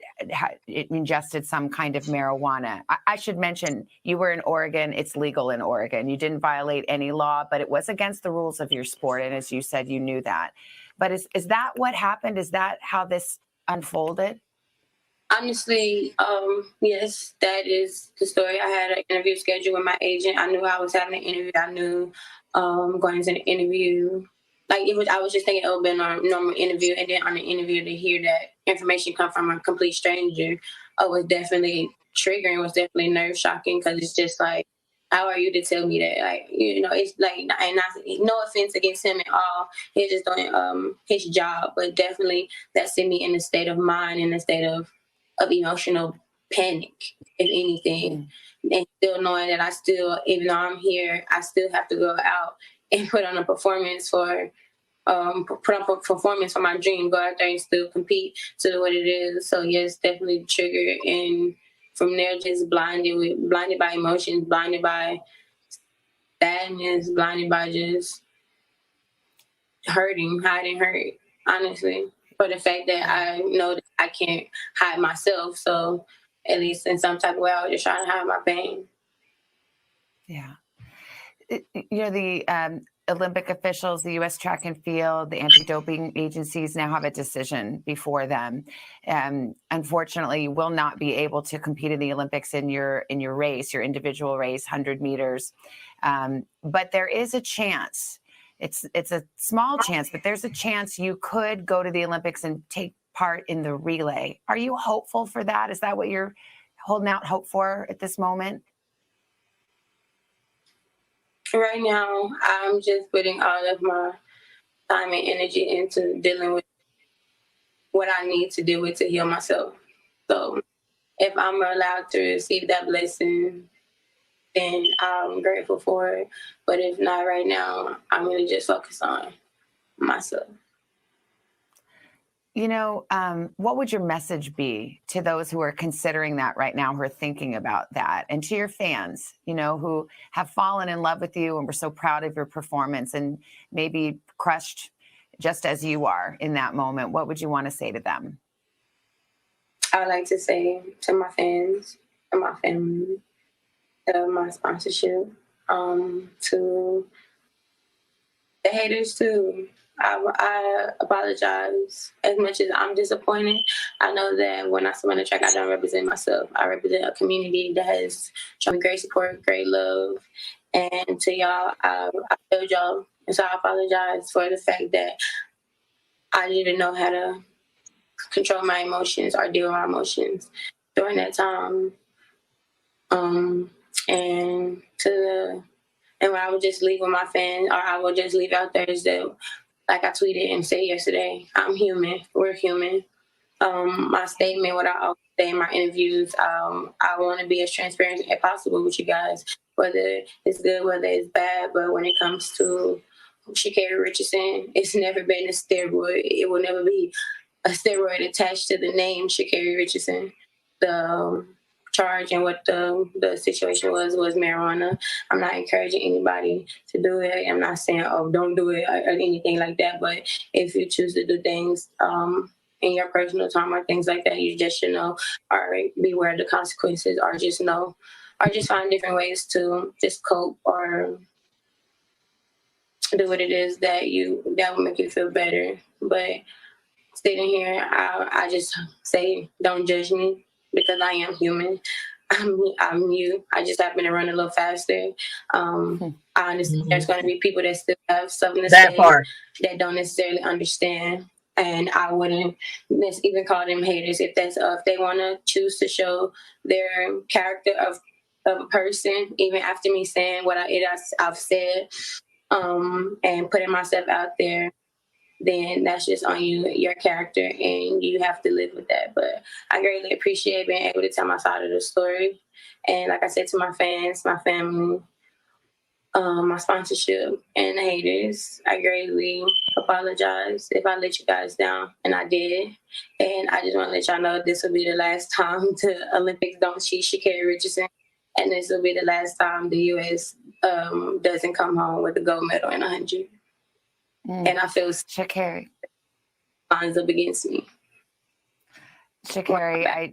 ingested some kind of marijuana. I should mention you were in Oregon. It's legal in Oregon. You didn't violate any law, but it was against the rules of your sport. And as you said, you knew that. But is that what happened? Is that how this unfolded? Honestly, yes, that is the story. I had an interview scheduled with my agent. I knew I was having an interview. I knew going into the interview, like I was just thinking it would be a normal interview, and then on the interview to hear that information come from a complete stranger was definitely triggering. Was definitely nerve shocking, because it's just like, how are you to tell me that? Like, it's like, and no offense against him at all. He's just doing his job, but definitely that sent me in a state of mind, in a state of emotional panic, if anything. And still knowing that even though I'm here, I still have to go out and put on a performance for my dream, go out there and still compete to what it is. So yes, definitely triggered, and from there just blinded by emotions, blinded by sadness, blinded by just hiding hurt, honestly, for the fact that I know that I can't hide myself. So at least in some type of way, I was just trying to hide my pain. Yeah. The Olympic officials, the U.S. track and field, the anti-doping agencies now have a decision before them. Unfortunately, you will not be able to compete in the Olympics in your race, your individual race, 100 meters. But there is a chance it's a small chance, but there's a chance you could go to the Olympics and take part in the relay. Are you hopeful for that? Is that what you're holding out hope for at this moment? Right now, I'm just putting all of my time and energy into dealing with what I need to deal with to heal myself. So if I'm allowed to receive that blessing, then I'm grateful for it. But if not right now, I'm going to just focus on myself. You know, what would your message be to those who are considering that right now, who are thinking about that, and to your fans, you know, who have fallen in love with you and were so proud of your performance and maybe crushed just as you are in that moment? What would you want to say to them? I would like to say to my fans, to my family, to my sponsorship, to the haters too. I apologize as much as I'm disappointed. I know that when I swim on the track, I don't represent myself. I represent a community that has shown me great support, great love. And to y'all, I failed y'all. And so I apologize for the fact that I didn't know how to control my emotions or deal with my emotions during that time. And when I would just leave with my fans, or I would just leave out there, is that, like I tweeted and said yesterday, I'm human. We're human. My statement, what I always say in my interviews, I want to be as transparent as possible with you guys, whether it's good, whether it's bad. But when it comes to Sha'Carri Richardson, it's never been a steroid. It will never be a steroid attached to the name Sha'Carri Richardson. The charge and what the situation was marijuana. I'm not encouraging anybody to do it. I'm not saying, oh, don't do it or anything like that. But if you choose to do things in your personal time or things like that, you just should know or beware of the consequences, or just know, or just find different ways to just cope or do what it is that will make you feel better. But sitting here, I just say, don't judge me, because I am human. I'm you. I just happen to run a little faster. I understand there's going to be people that still have something to say that don't necessarily understand. And I wouldn't even call them haters if they want to choose to show their character of a person, even after me saying what I've said, and putting myself out there, then that's just on you, your character, and you have to live with that. But I greatly appreciate being able to tell my side of the story. And like I said, to my fans, my family, my sponsorship, and the haters, I greatly apologize if I let you guys down, and I did. And I just want to let y'all know this will be the last time the Olympics don't cheat Sha'Carri Richardson, and this will be the last time the U.S. Doesn't come home with a gold medal in 100. And I feel Sha'Carri lines up against me. Sha'Carri,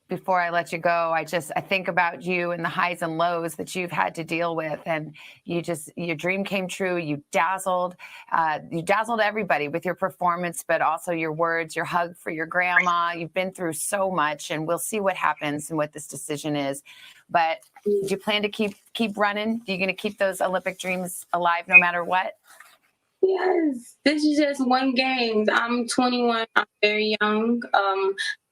before I let you go, I think about you and the highs and lows that you've had to deal with, and your dream came true. You dazzled everybody with your performance, but also your words, your hug for your grandma. You've been through so much, and we'll see what happens and what this decision is. But do you plan to keep running? Are you going to keep those Olympic dreams alive no matter what? Yes, this is just one game. I'm 21. I'm very young.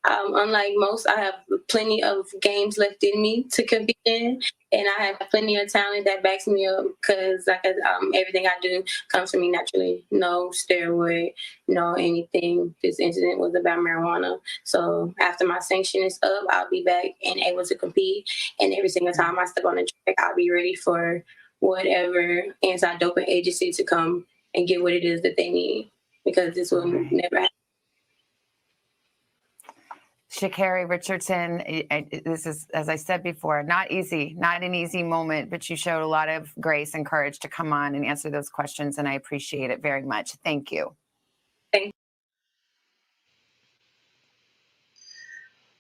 Unlike most, I have plenty of games left in me to compete in, and I have plenty of talent that backs me up, because everything I do comes to me naturally. No steroid, no anything. This incident was about marijuana. So after my sanction is up, I'll be back and able to compete. And every single time I step on the track, I'll be ready for whatever anti-doping agency to come and get what it is that they need, because this will never happen. Sha'Carri Richardson, this is, as I said before, not an easy moment, but you showed a lot of grace and courage to come on and answer those questions, and I appreciate it very much. Thank you. Thank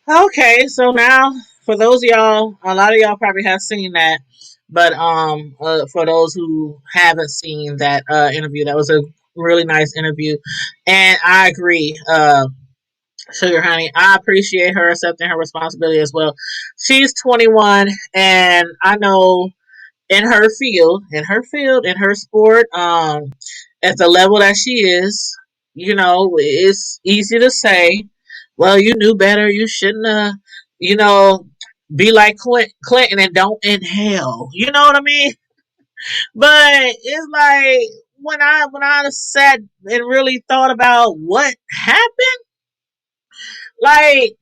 you. Okay, so now for those of y'all, a lot of y'all probably have seen that, but for those who haven't seen that interview, that was a really nice interview, and I agree. Sugar Honey, I appreciate her accepting her responsibility as well. She's 21, and I know in her field, in her sport, at the level that she is, it's easy to say, well, you knew better. You shouldn't have, you know, be like Clinton and don't inhale. You know what I mean? But it's like when I sat and really thought about what happened, like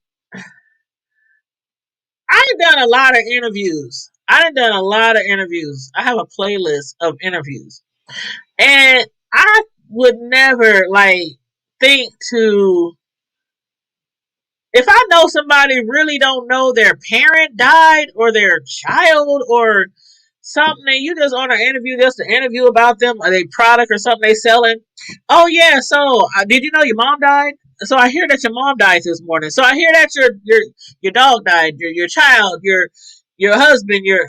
I've done a lot of interviews. I've done a lot of interviews. I have a playlist of interviews. And I would never think to if I know somebody really don't know their parent died or their child or something, and you just on an interview just to interview about them or their product or something they selling. Oh yeah, so did you know your mom died? So I hear that your mom died this morning. So I hear that your dog died, your child, your husband, your.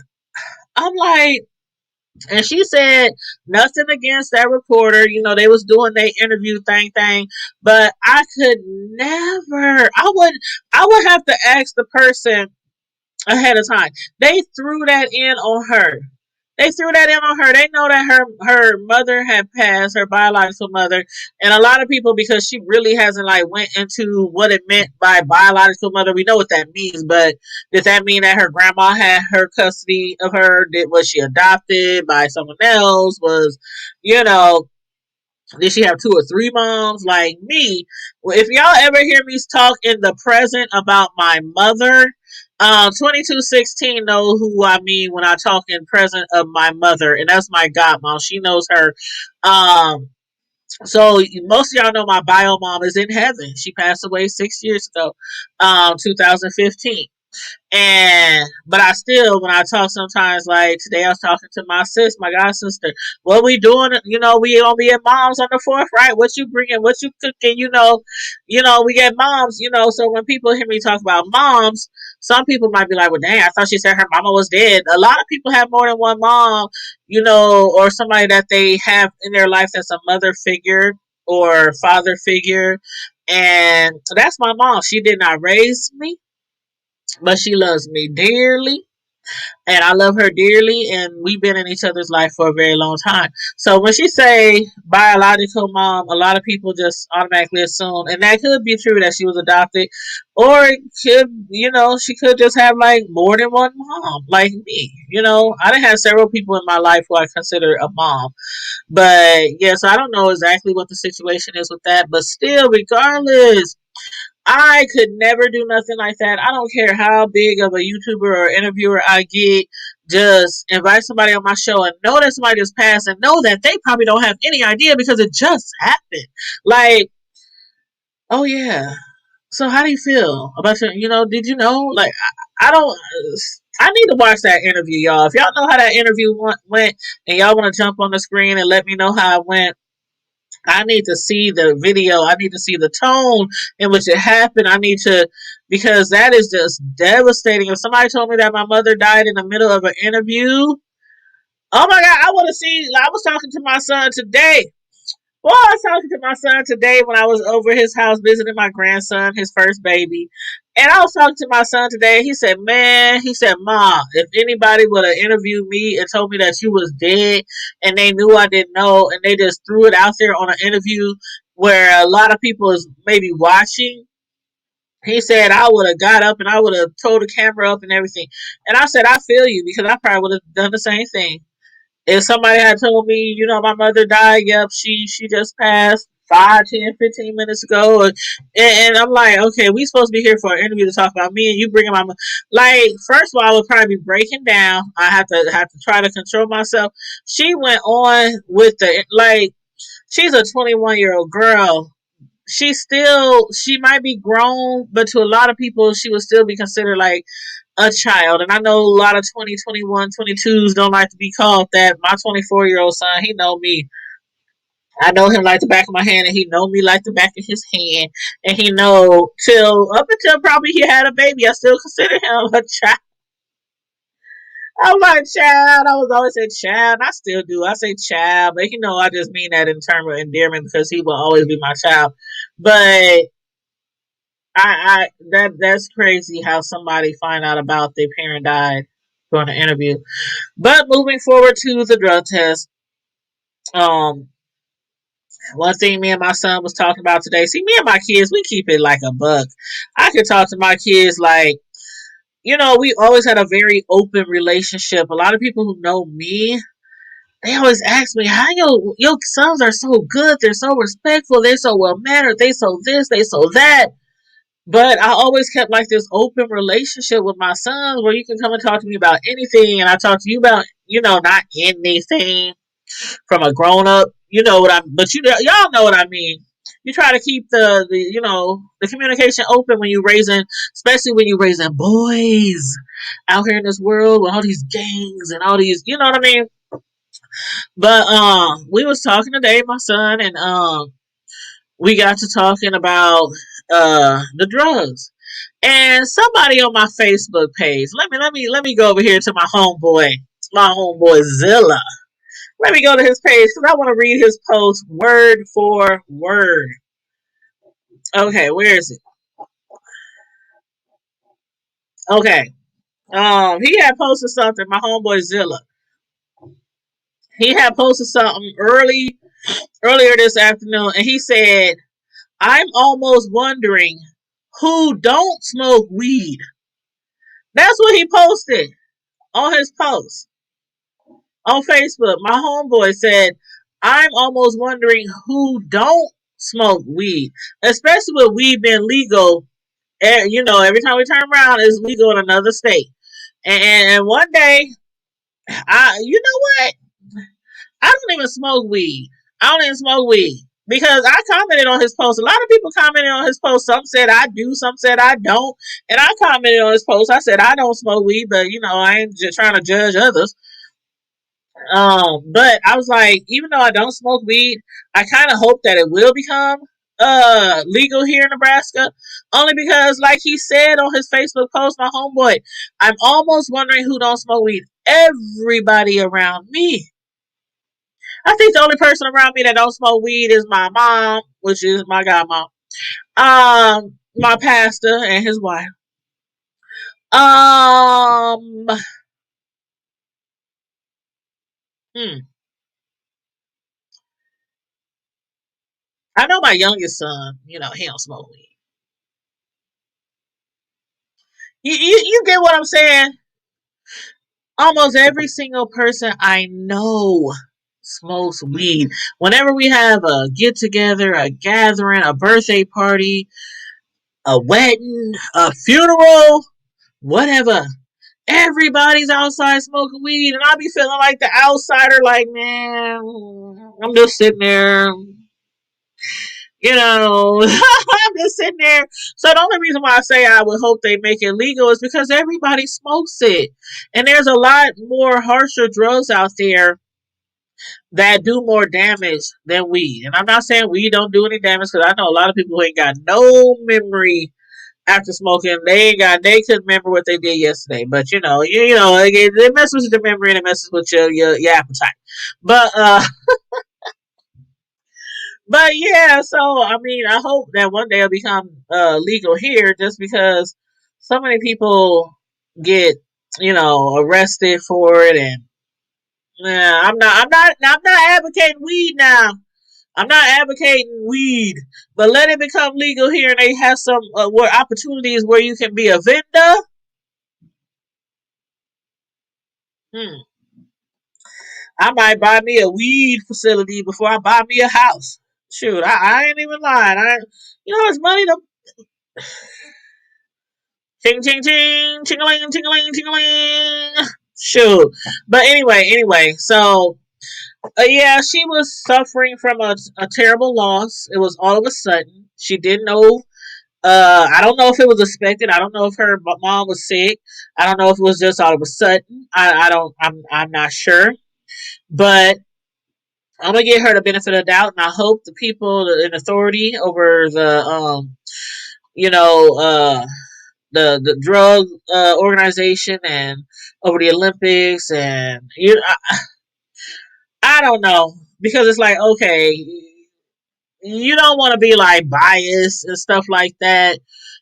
I'm like, and she said nothing against that reporter. They was doing their interview thing. But I could never. I would have to ask the person ahead of time. They threw that in on her. They threw that in on her. They know that her mother had passed, her biological mother, and a lot of people, because she really hasn't went into what it meant by biological mother. We know what that means, but does that mean that her grandma had her custody of her? Was she adopted by someone else? You know, did she have two or three moms like me? Well, if y'all ever hear me talk in the present about my mother, 2216 know who I mean when I talk in present of my mother, and that's my godmom. She knows her. So most of y'all know my bio mom is in heaven. She passed away 6 years ago, 2015. But I still, when I talk sometimes, like today I was talking to my god sister. What we doing? We gonna be at mom's on the 4th, right? What you bringing? What you cooking? We get moms. So when people hear me talk about moms, some people might be like, "Well, dang, I thought she said her mama was dead." A lot of people have more than one mom, or somebody that they have in their life that's a mother figure or father figure, and that's my mom. She did not raise me, but she loves me dearly, and I love her dearly, and we've been in each other's life for a very long time. So when she say biological mom, a lot of people just automatically assume, and that could be true, that she was adopted, or it could, she could just have more than one mom, like me. I done had several people in my life who I consider a mom, but yeah, so I don't know exactly what the situation is with that, but still, regardless, I could never do nothing like that. I don't care how big of a YouTuber or interviewer I get. Just invite somebody on my show and know that somebody just passed and know that they probably don't have any idea because it just happened. Like, oh yeah. So how do you feel about your, did you know? I don't, I need to watch that interview, y'all. If y'all know how that interview went and y'all want to jump on the screen and let me know how it went, I need to see the video. I need to see the tone in which it happened. Because that is just devastating. If somebody told me that my mother died in the middle of an interview, oh my God, I want to see. I was talking to my son today. Well, I was talking to my son today when I was over his house visiting my grandson, his first baby. And I was talking to my son today. He said, "Mom, if anybody would have interviewed me and told me that you was dead and they knew I didn't know and they just threw it out there on an interview where a lot of people is maybe watching," he said, "I would have got up and I would have told the camera up and everything." And I said, "I feel you, because I probably would have done the same thing. If somebody had told me, my mother died, yep, she just passed 5, 10, 15 minutes ago," and I'm like, okay, we supposed to be here for an interview to talk about me, and you bringing my mother. First of all, I would probably be breaking down. I have to try to control myself. She went on with she's a 21-year-old girl. She might be grown, but to a lot of people, she would still be considered like a child. And I know a lot of 20, 21, 22s don't like to be called that. My 24-year-old son, he know me. I know him like the back of my hand, and he know me like the back of his hand. And he know up until probably he had a baby, I still consider him a child. I'm like, child. I was always saying child. I still do. I say child, but I just mean that in terms of endearment because he will always be my child. But that's crazy how somebody find out about their parent died during the interview. But moving forward to the drug test, um, one thing me and my son was talking about today. See, me and my kids, we keep it like a buck. I can talk to my kids like, we always had a very open relationship. A lot of people who know me, they always ask me, how your sons are so good. They're so respectful. They're so well mannered. They so this, they so that. But I always kept like this open relationship with my sons where you can come and talk to me about anything. And I talk to you about, not anything from a grown up. You know what but y'all know what I mean. You try to keep the communication open when you raising, especially when you raising boys out here in this world with all these gangs and all these, you know what I mean? But we was talking today, my son, and we got to talking about the drugs. And somebody on my Facebook page, let me go over here to my homeboy Zilla. Let me go to his page because I want to read his post word for word. Okay, where is it? Okay. He had posted something, my homeboy Zilla. He had posted something earlier this afternoon, and he said, I'm almost wondering who don't smoke weed. That's what he posted on his post on Facebook. My homeboy said, I'm almost wondering who don't smoke weed, especially with weed being legal. Every time we turn around, it's legal in another state. And one day, you know what? I don't even smoke weed. I don't even smoke weed. Because I commented on his post. A lot of people commented on his post. Some said I do, some said I don't. And I commented on his post. I said I don't smoke weed, but I ain't just trying to judge others. But I was like, even though I don't smoke weed, I kind of hope that it will become legal here in Nebraska. Only because, like he said on his Facebook post, my homeboy, I'm almost wondering who don't smoke weed. Everybody around me. I think the only person around me that don't smoke weed is my mom, which is my godmom. My pastor and his wife. Hmm. I know my youngest son, he don't smoke weed. You get what I'm saying? Almost every single person I know smokes weed. Whenever we have a get together, a gathering, a birthday party, a wedding, a funeral, whatever, everybody's outside smoking weed, and I be feeling like the outsider, like, man, I'm just sitting there, I'm just sitting there. So the only reason why I say I would hope they make it legal is because everybody smokes it. And there's a lot more harsher drugs out there that do more damage than weed. And I'm not saying weed don't do any damage, because I know a lot of people who ain't got no memory after smoking. They couldn't remember what they did yesterday. But it messes with the memory and it messes with your appetite. But yeah, so I mean, I hope that one day it'll become legal here, just because so many people get arrested for it. And I'm not advocating weed now. I'm not advocating weed, but let it become legal here, and they have some where opportunities where you can be a vendor. I might buy me a weed facility before I buy me a house. Shoot, I ain't even lying. It's money to ching ching ching, ching-a-ling, ching-a-ling, ching-a-ling. Shoot. But anyway, so yeah, she was suffering from a terrible loss. It was all of a sudden. She didn't know. I don't know if it was expected. I don't know if her mom was sick. I don't know if it was just all of a sudden. I don't. I'm not sure. But I'm gonna give her the benefit of the doubt, and I hope the people in authority over you know, uh, the drug organization, and over the Olympics, and I don't know, because it's like, okay, you don't want to be like biased and stuff like that.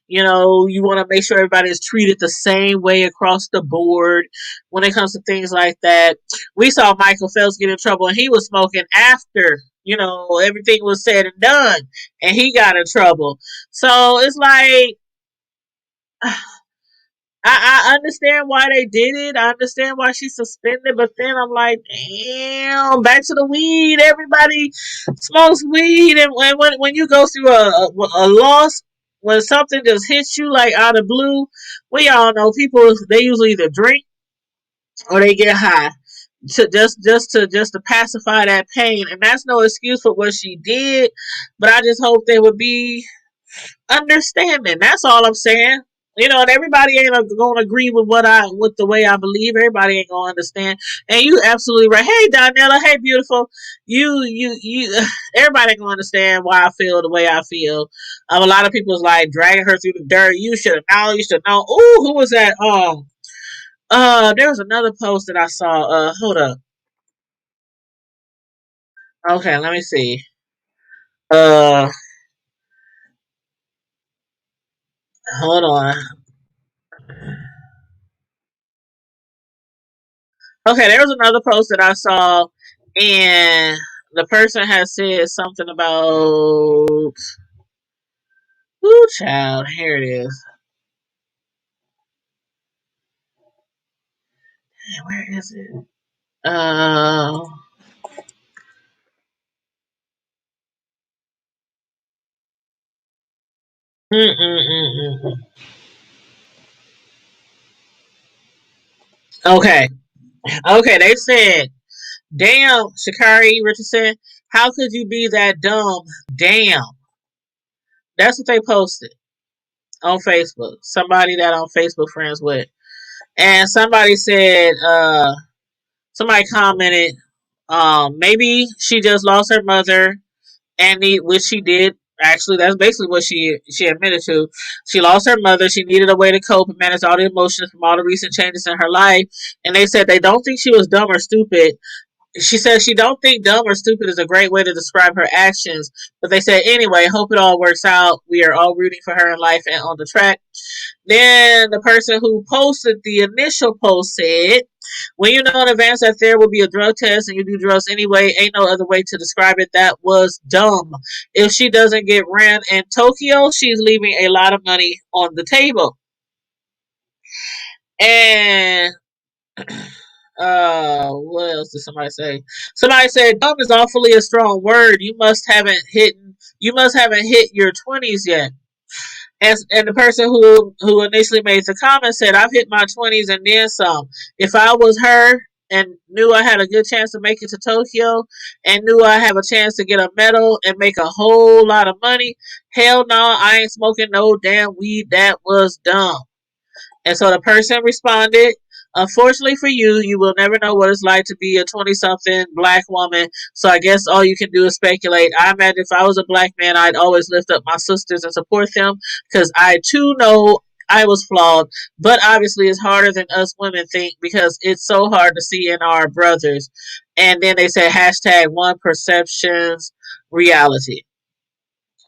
You know, you want to make sure everybody is treated the same way across the board when it comes to things like that. We saw Michael Phelps get in trouble, and he was smoking after, you know, everything was said and done, and he got in trouble. So it's like, I understand why they did it. I understand why she's suspended, but then I'm like, damn, back to the weed. Everybody smokes weed, and when you go through a loss, when something just hits you like out of blue, we all know people, they usually either drink or they get high to just to pacify that pain, and that's no excuse for what she did. But I just hope they would be understanding. That's all I'm saying. You know, and everybody ain't gonna agree with the way I believe. Everybody ain't gonna understand. And you absolutely right. Hey, Donella. Hey, beautiful. You. Everybody ain't gonna understand why I feel the way I feel. A lot of people's like dragging her through the dirt. You should have known. You should have known. Ooh, who was that? There was another post that I saw. Hold up. Okay, let me see. Uh, hold on. Okay, there was another post that I saw, and the person had said something about. Ooh, child, here it is. Man, where is it? Uh, mm, mm, mm, mm. Okay, okay, they said, damn, Sha'Carri Richardson, how could you be that dumb? Damn. That's what they posted on Facebook. Somebody that I'm Facebook friends with. And somebody said, somebody commented, maybe she just lost her mother, and which she did. Actually, that's basically what she admitted to. She lost her mother. She needed a way to cope and manage all the emotions from all the recent changes in her life. And they said they don't think she was dumb or stupid. She said she don't think dumb or stupid is a great way to describe her actions. But they said anyway, hope it all works out. We are all rooting for her in life and on the track. Then the person who posted the initial post said, when you know in advance that there will be a drug test and you do drugs anyway, ain't no other way to describe it. That was dumb. If she doesn't get ran in Tokyo, she's leaving a lot of money on the table. And what else did somebody say? Somebody said dumb is awfully a strong word. You must haven't hit your 20s yet. And the person who initially made the comment said, I've hit my 20s and then some. If I was her and knew I had a good chance to make it to Tokyo and knew I have a chance to get a medal and make a whole lot of money, hell no, I ain't smoking no damn weed. That was dumb. And so the person responded, unfortunately for you, you will never know what it's like to be a 20-something black woman. So I guess all you can do is speculate. I imagine if I was a black man, I'd always lift up my sisters and support them because I too know I was flawed. But obviously, it's harder than us women think because it's so hard to see in our brothers. And then they said hashtag one perceptions reality.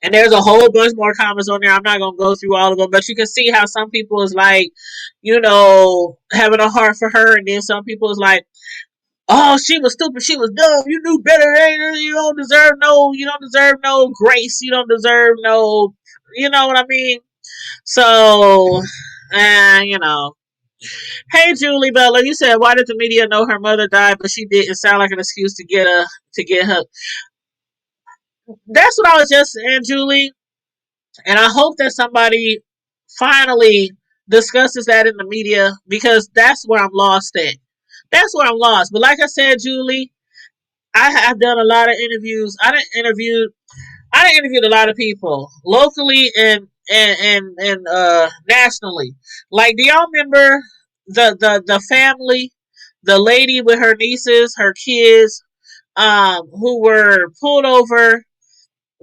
And there's a whole bunch more comments on there. I'm not gonna go through all of them, but you can see how some people is like, you know, having a heart for her, and then some people is like, oh, she was stupid, she was dumb, you knew better, you don't deserve no grace, you don't deserve no, you know what I mean? So, you know. Hey, Julie Bella, you said why did the media know her mother died, but she didn't sound like an excuse to get her. That's what I was just saying, Julie. And I hope that somebody finally discusses that in the media because that's where I'm lost at. That's where I'm lost. But like I said, Julie, I have done a lot of interviews. I done interviewed a lot of people locally and nationally. Like, do y'all remember the family, the lady with her nieces, her kids, who were pulled over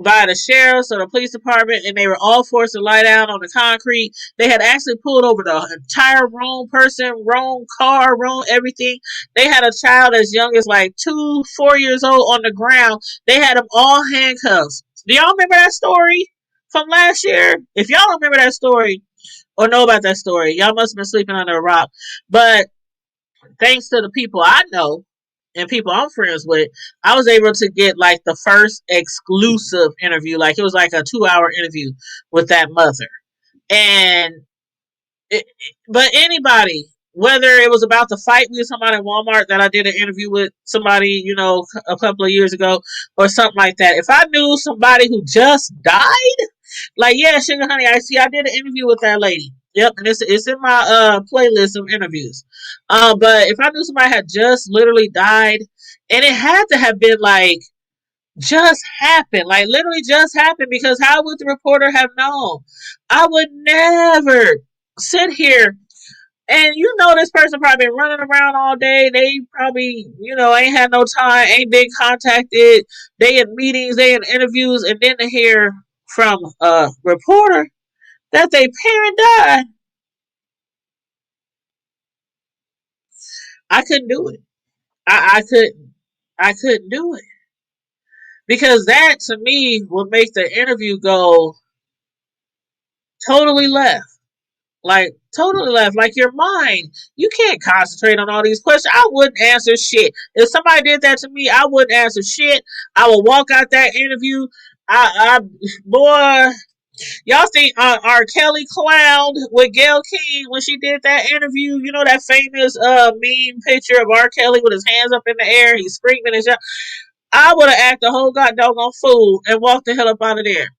by the sheriffs or the police department, and they were all forced to lie down on the concrete. They had actually pulled over the entire wrong person, wrong car, wrong everything. They had a child as young as like 2, 4 years old on the ground. They had them all handcuffs. Do y'all remember that story? from last year. If y'all don't remember that story or know about that story, y'all must have been sleeping under a rock. But thanks to the people I know and people I'm friends with, I was able to get like the first exclusive interview. Like it was like a 2-hour interview with that mother. And but anybody, whether it was about the fight with somebody at Walmart that I did an interview with somebody, a couple of years ago or something like that. If I knew somebody who just died, like, yeah, Sugar Honey, I did an interview with that lady. Yep, and it's in my playlist of interviews. But if I knew somebody had just literally died, and it had to have been like just happened, like literally just happened, because how would the reporter have known? I would never sit here and this person probably been running around all day. They probably, ain't had no time, ain't been contacted. They in meetings, they in interviews, and then to hear from a reporter that their parent died. I couldn't do it. I couldn't do it. Because that to me would make the interview go totally left. Like, totally left. Like, your mind, you can't concentrate on all these questions. I wouldn't answer shit. If somebody did that to me, I wouldn't answer shit. I would walk out that interview. Boy, y'all think R. Kelly clowned with Gayle King when she did that interview? You know that famous meme picture of R. Kelly with his hands up in the air, he's screaming and shit. I would have acted a whole god doggone fool and walked the hell up out of there.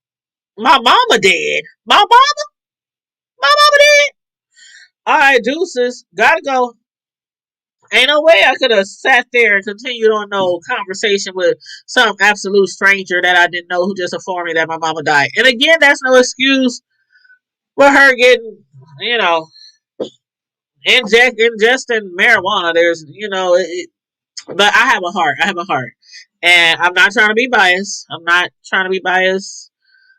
My mama did. My mama did. All right, deuces, gotta go. Ain't no way I could have sat there and continued on no conversation with some absolute stranger that I didn't know who just informed me that my mama died. And again, that's no excuse for her getting, ingesting marijuana. There's, but I have a heart. I have a heart. And I'm not trying to be biased. I'm not trying to be biased.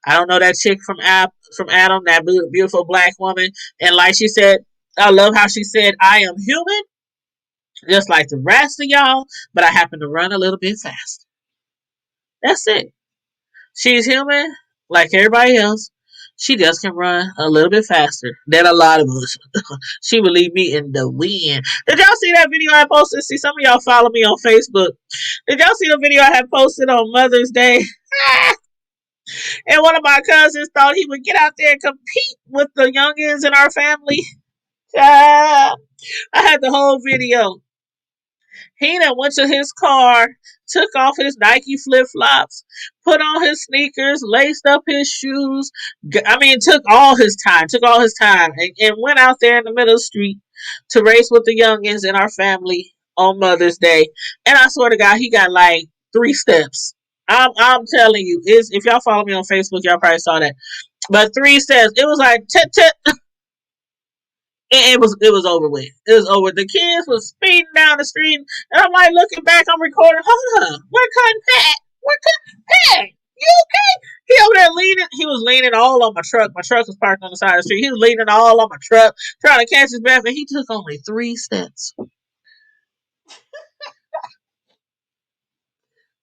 I don't know that chick from Adam, that beautiful black woman. And like she said, I love how she said, I am human, just like the rest of y'all, but I happen to run a little bit faster. That's it. She's human, like everybody else. She just can run a little bit faster than a lot of us. She would leave me in the wind. Did y'all see that video I posted? See, some of y'all follow me on Facebook. Did y'all see the video I had posted on Mother's Day? And one of my cousins thought he would get out there and compete with the youngins in our family. I had the whole video. He then went to his car, took off his Nike flip-flops, put on his sneakers, laced up his shoes. Took all his time, and went out there in the middle of the street to race with the youngins in our family on Mother's Day. And I swear to God, he got like 3 steps. I'm telling you, if y'all follow me on Facebook, y'all probably saw that. But 3 steps, it was like tit tit. It was over with. It was over. The kids was speeding down the street, and I'm like looking back. I'm recording. Hold on, where Cotton Pat? Where Cotton Pat? You okay? He over there leaning. He was leaning all on my truck. My truck was parked on the side of the street. He was leaning all on my truck, trying to catch his breath, and he took only 3 steps.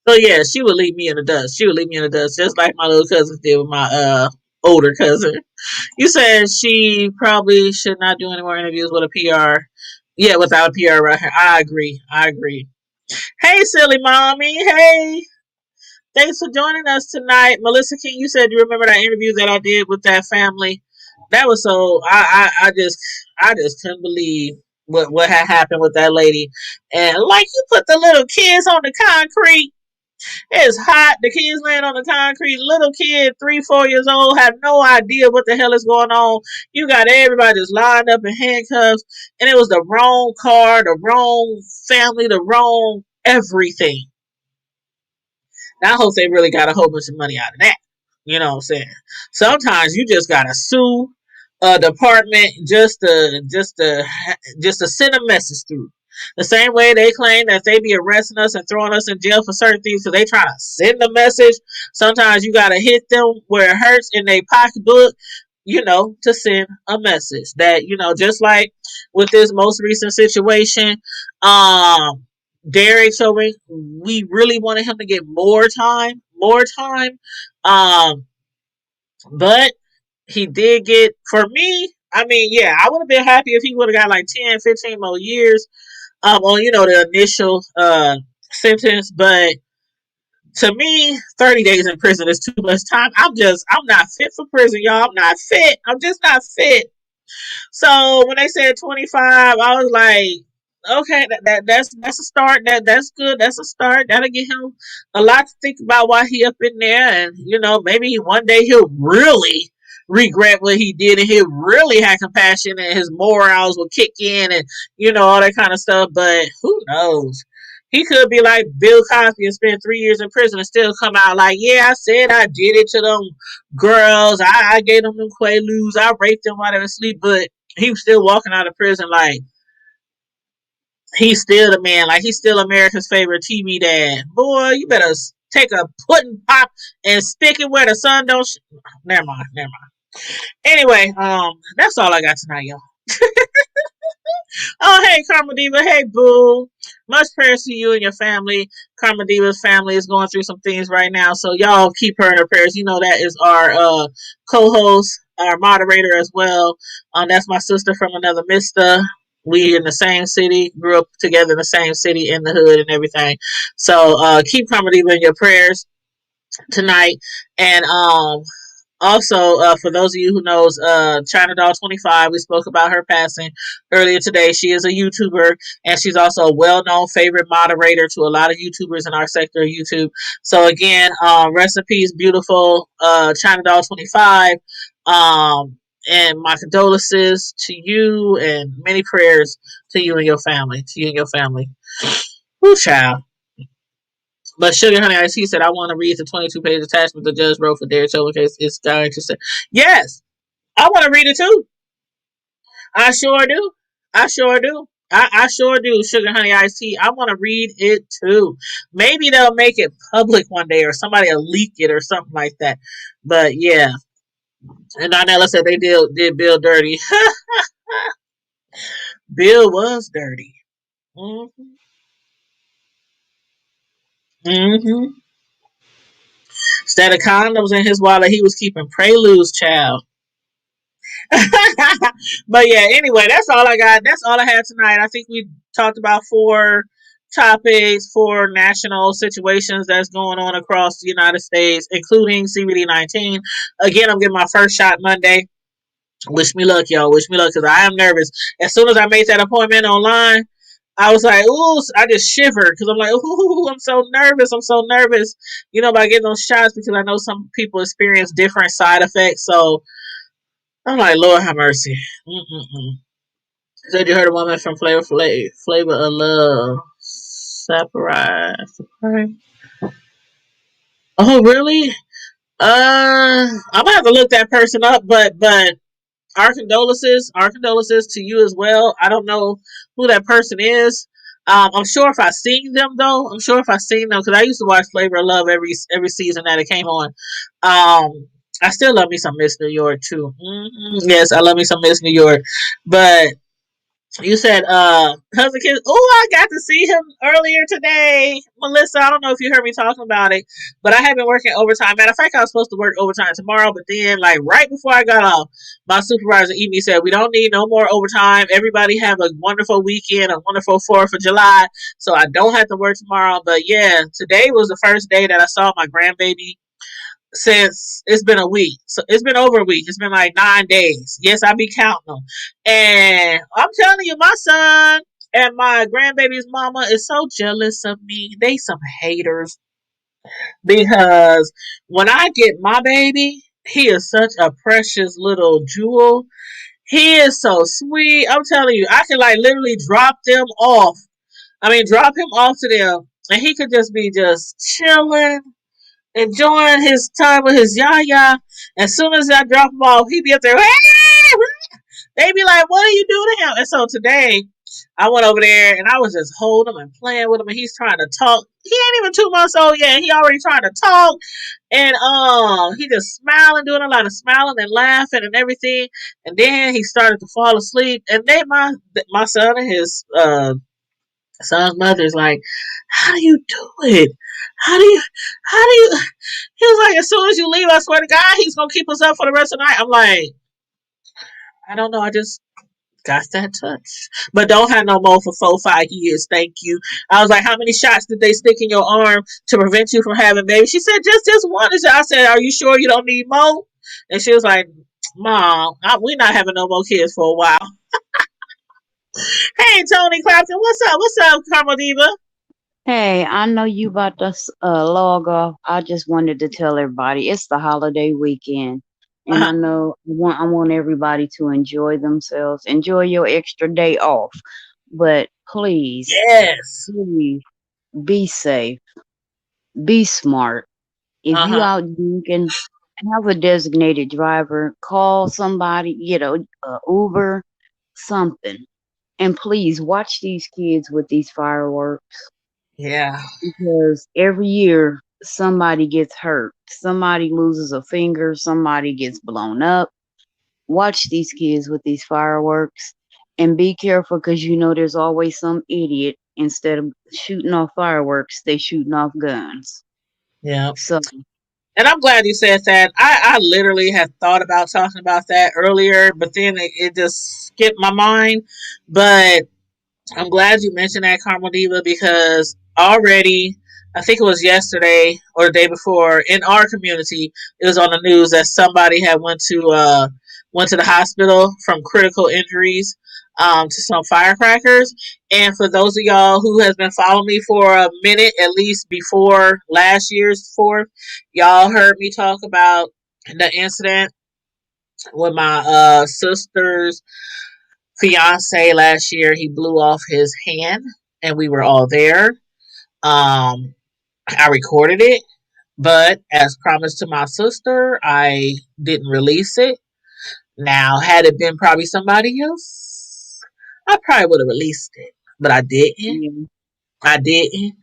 So yeah, she would leave me in the dust. She would leave me in the dust, just like my little cousin did with my older cousin. You said she probably should not do any more interviews with a PR. Yeah, without a PR right here. I agree. Hey, silly mommy. Hey. Thanks for joining us tonight. Melissa King, you said you remember that interview that I did with that family. That was so I just couldn't believe what had happened with that lady. And like, you put the little kids on the concrete. It's hot. The kids laying on the concrete. Little kid, 3-4 years old, have no idea what the hell is going on. You got everybody just lined up in handcuffs, and it was the wrong car, the wrong family, the wrong everything. Now I hope they really got a whole bunch of money out of that. You know what I'm saying? Sometimes you just gotta sue a department just to send a message through. The same way they claim that they be arresting us and throwing us in jail for certain things because they try to send a message. Sometimes you gotta hit them where it hurts in their pocketbook, to send a message. That, just like with this most recent situation, Derek showing we really wanted him to get more time. But he did get, for me, I mean, yeah, I would have been happy if he would have got like 10, 15 more years on, the initial sentence. But to me, 30 days in prison is too much time. I'm not fit for prison, y'all. I'm not fit. I'm just not fit. So when they said 25, I was like, okay, that's a start. That's good. That's a start. That'll give him a lot to think about while he up in there, and maybe one day he'll really regret what he did, and he'll really have compassion, and his morals will kick in, and all that kind of stuff. But who knows? He could be like Bill Cosby and spend 3 years in prison and still come out like, yeah, I said I did it to them girls. I gave them quaaludes. I raped them while they were asleep. But he was still walking out of prison like he's still the man. Like he's still America's favorite TV dad. Boy, you better take a pudding pop and stick it where the sun don't. Never mind. Anyway, that's all I got tonight, y'all. Oh, hey, Karma Diva. Hey, boo. Much prayers to you and your family. Karma Diva's family is going through some things right now, so y'all keep her in her prayers. That is our co-host, our moderator as well. That's my sister from another mister. We in the same city, grew up together in the same city, in the hood and everything. So keep Karma Diva in your prayers tonight. And also, for those of you who knows China Doll 25, we spoke about her passing earlier today. She is a YouTuber, and she's also a well-known favorite moderator to a lot of YouTubers in our sector of YouTube. So again, rest in peace, beautiful China Doll 25. And my condolences to you, and many prayers to you and your family. Whoo, child. But Sugar Honey Ice, he said, I want to read the 22-page attachment the judge wrote for Derek Cho in case it's got interested. Yes, I want to read it too. I sure do. I sure do, Sugar Honey Ice Tea. I want to read it too. Maybe they'll make it public one day, or somebody will leak it or something like that. But yeah. And Donella said they did Bill dirty. Bill was dirty. Mm-hmm. Mm-hmm. Instead of condoms in his wallet, he was keeping Preludes, child. But yeah, anyway, that's all I got. That's all I had tonight. I think we talked about 4 topics, 4 national situations that's going on across the United States, including CBD-19. Again, I'm getting my first shot Monday. Wish me luck, y'all. Wish me luck, because I am nervous. As soon as I made that appointment online, I was like, ooh, I just shivered because I'm like, ooh, I'm so nervous. About getting those shots, because I know some people experience different side effects. So I'm like, Lord have mercy. Said you heard a woman from Flavor of Love. Sha'Carri. Oh, really? I'm gonna have to look that person up, but our condolences to you as well. I don't know who that person is. I'm sure if I seen them though. Because I used to watch Flavor of Love every season that it came on. I still love me some Miss New York too. Yes, I love me some Miss New York. But you said husband kids. Oh, I got to see him earlier today. Melissa, I don't know if you heard me talking about it, but I have been working overtime. Matter of fact, I was supposed to work overtime tomorrow, but then like right before I got off, my supervisor emailed said we don't need no more overtime. Everybody have a wonderful weekend, a wonderful 4th of July. So I don't have to work tomorrow. But yeah, today was the first day that I saw my grandbaby since it's been a week. So it's been over a week. It's been like 9 days. Yes, I be counting them. And I'm telling you, my son and my grandbaby's mama is so jealous of me. They some haters. Because when I get my baby, he is such a precious little jewel. He is so sweet. I'm telling you, I can like literally drop them off. Drop him off to them. And he could just be just chilling, enjoying his time with his yaya. As soon as I drop him off, he be up there. They be like, "What are you doing to him?" And so today, I went over there and I was just holding him and playing with him. And he's trying to talk. He ain't even 2 months old yet. He already trying to talk. And he just smiling, doing a lot of smiling and laughing and everything. And then he started to fall asleep. And then my son and his son's mother is like, "How do you do it? how do you, he was like, as soon as you leave, I swear to God, he's going to keep us up for the rest of the night. I'm like, I don't know. I just got that touch. But don't have no more for 4-5 years. Thank you. I was like, how many shots did they stick in your arm to prevent you from having babies? She said, just this one. I said, are you sure you don't need more? And she was like, Mom, we're not having no more kids for a while. Hey, Tony Clapton, what's up? What's up, Karma Diva? Hey, I know you about to log off. I just wanted to tell everybody it's the holiday weekend, and I know I want everybody to enjoy themselves, enjoy your extra day off. But Yes. please be safe, be smart. If you out drinking, have a designated driver. Call somebody, Uber, something. And please watch these kids with these fireworks. Yeah. Because every year somebody gets hurt, somebody loses a finger, somebody gets blown up. Watch these kids with these fireworks and be careful because there's always some idiot, instead of shooting off fireworks, they shooting off guns. Yeah. So, and I'm glad you said that. I literally had thought about talking about that earlier, but then it just skipped my mind. But I'm glad you mentioned that, Carmel Diva, because already, I think it was yesterday or the day before, in our community, it was on the news that somebody had went to the hospital from critical injuries to some firecrackers. And for those of y'all who has been following me for a minute, at least before last year's 4th, y'all heard me talk about the incident with my sister's fiance last year. He blew off his hand, and we were all there. I recorded it, but as promised to my sister, I didn't release it. Now, had it been probably somebody else, I probably would have released it, but I didn't. yeah. I didn't.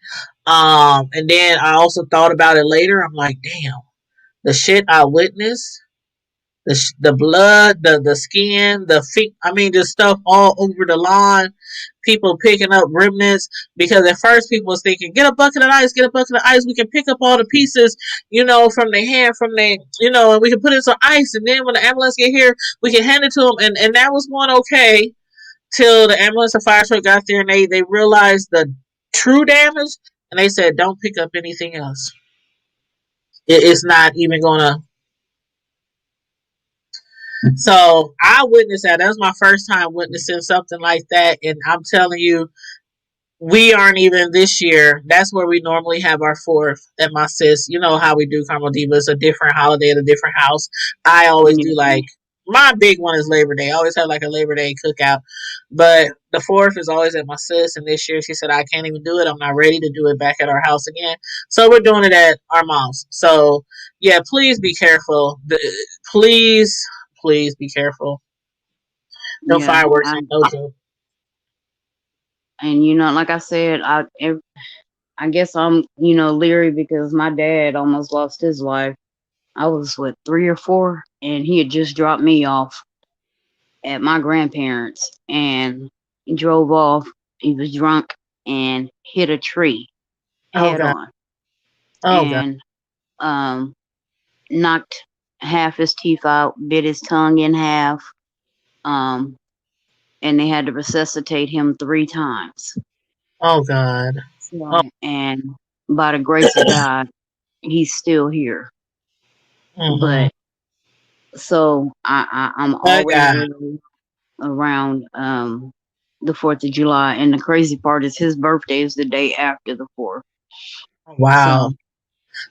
And then I also thought about it later. I'm like, damn, the shit I witnessed, the blood, the skin, the feet. I mean, just stuff all over the lawn. People picking up remnants, because at first people was thinking, get a bucket of ice, get a bucket of ice. We can pick up all the pieces, from the hand, from the, and we can put in some ice. And then when the ambulance get here, we can hand it to them. And that was going okay till the ambulance and fire truck got there, and they realized the true damage. And they said, don't pick up anything else. It's not even going to. So I witnessed that. That was my first time witnessing something like that. And I'm telling you, we aren't even this year. That's where we normally have our 4th at my sis. You know how we do Carmel Diva. It's a different holiday at a different house. I always do my big one is Labor Day. I always have like a Labor Day cookout. But the 4th is always at my sis. And this year she said, I can't even do it. I'm not ready to do it back at our house again. So we're doing it at our mom's. So yeah, please be careful. Please be careful. No fireworks ain't no joke. And like I said, I guess I'm leery because my dad almost lost his life. I was 3 or 4, and he had just dropped me off at my grandparents, and he drove off. He was drunk and hit a tree head on, and knocked half his teeth out, bit his tongue in half, and they had to resuscitate him 3 times. Oh God! So, and by the grace of God, he's still here. Mm-hmm. But so I'm always really around the 4th of July, and the crazy part is his birthday is the day after the 4th. Wow.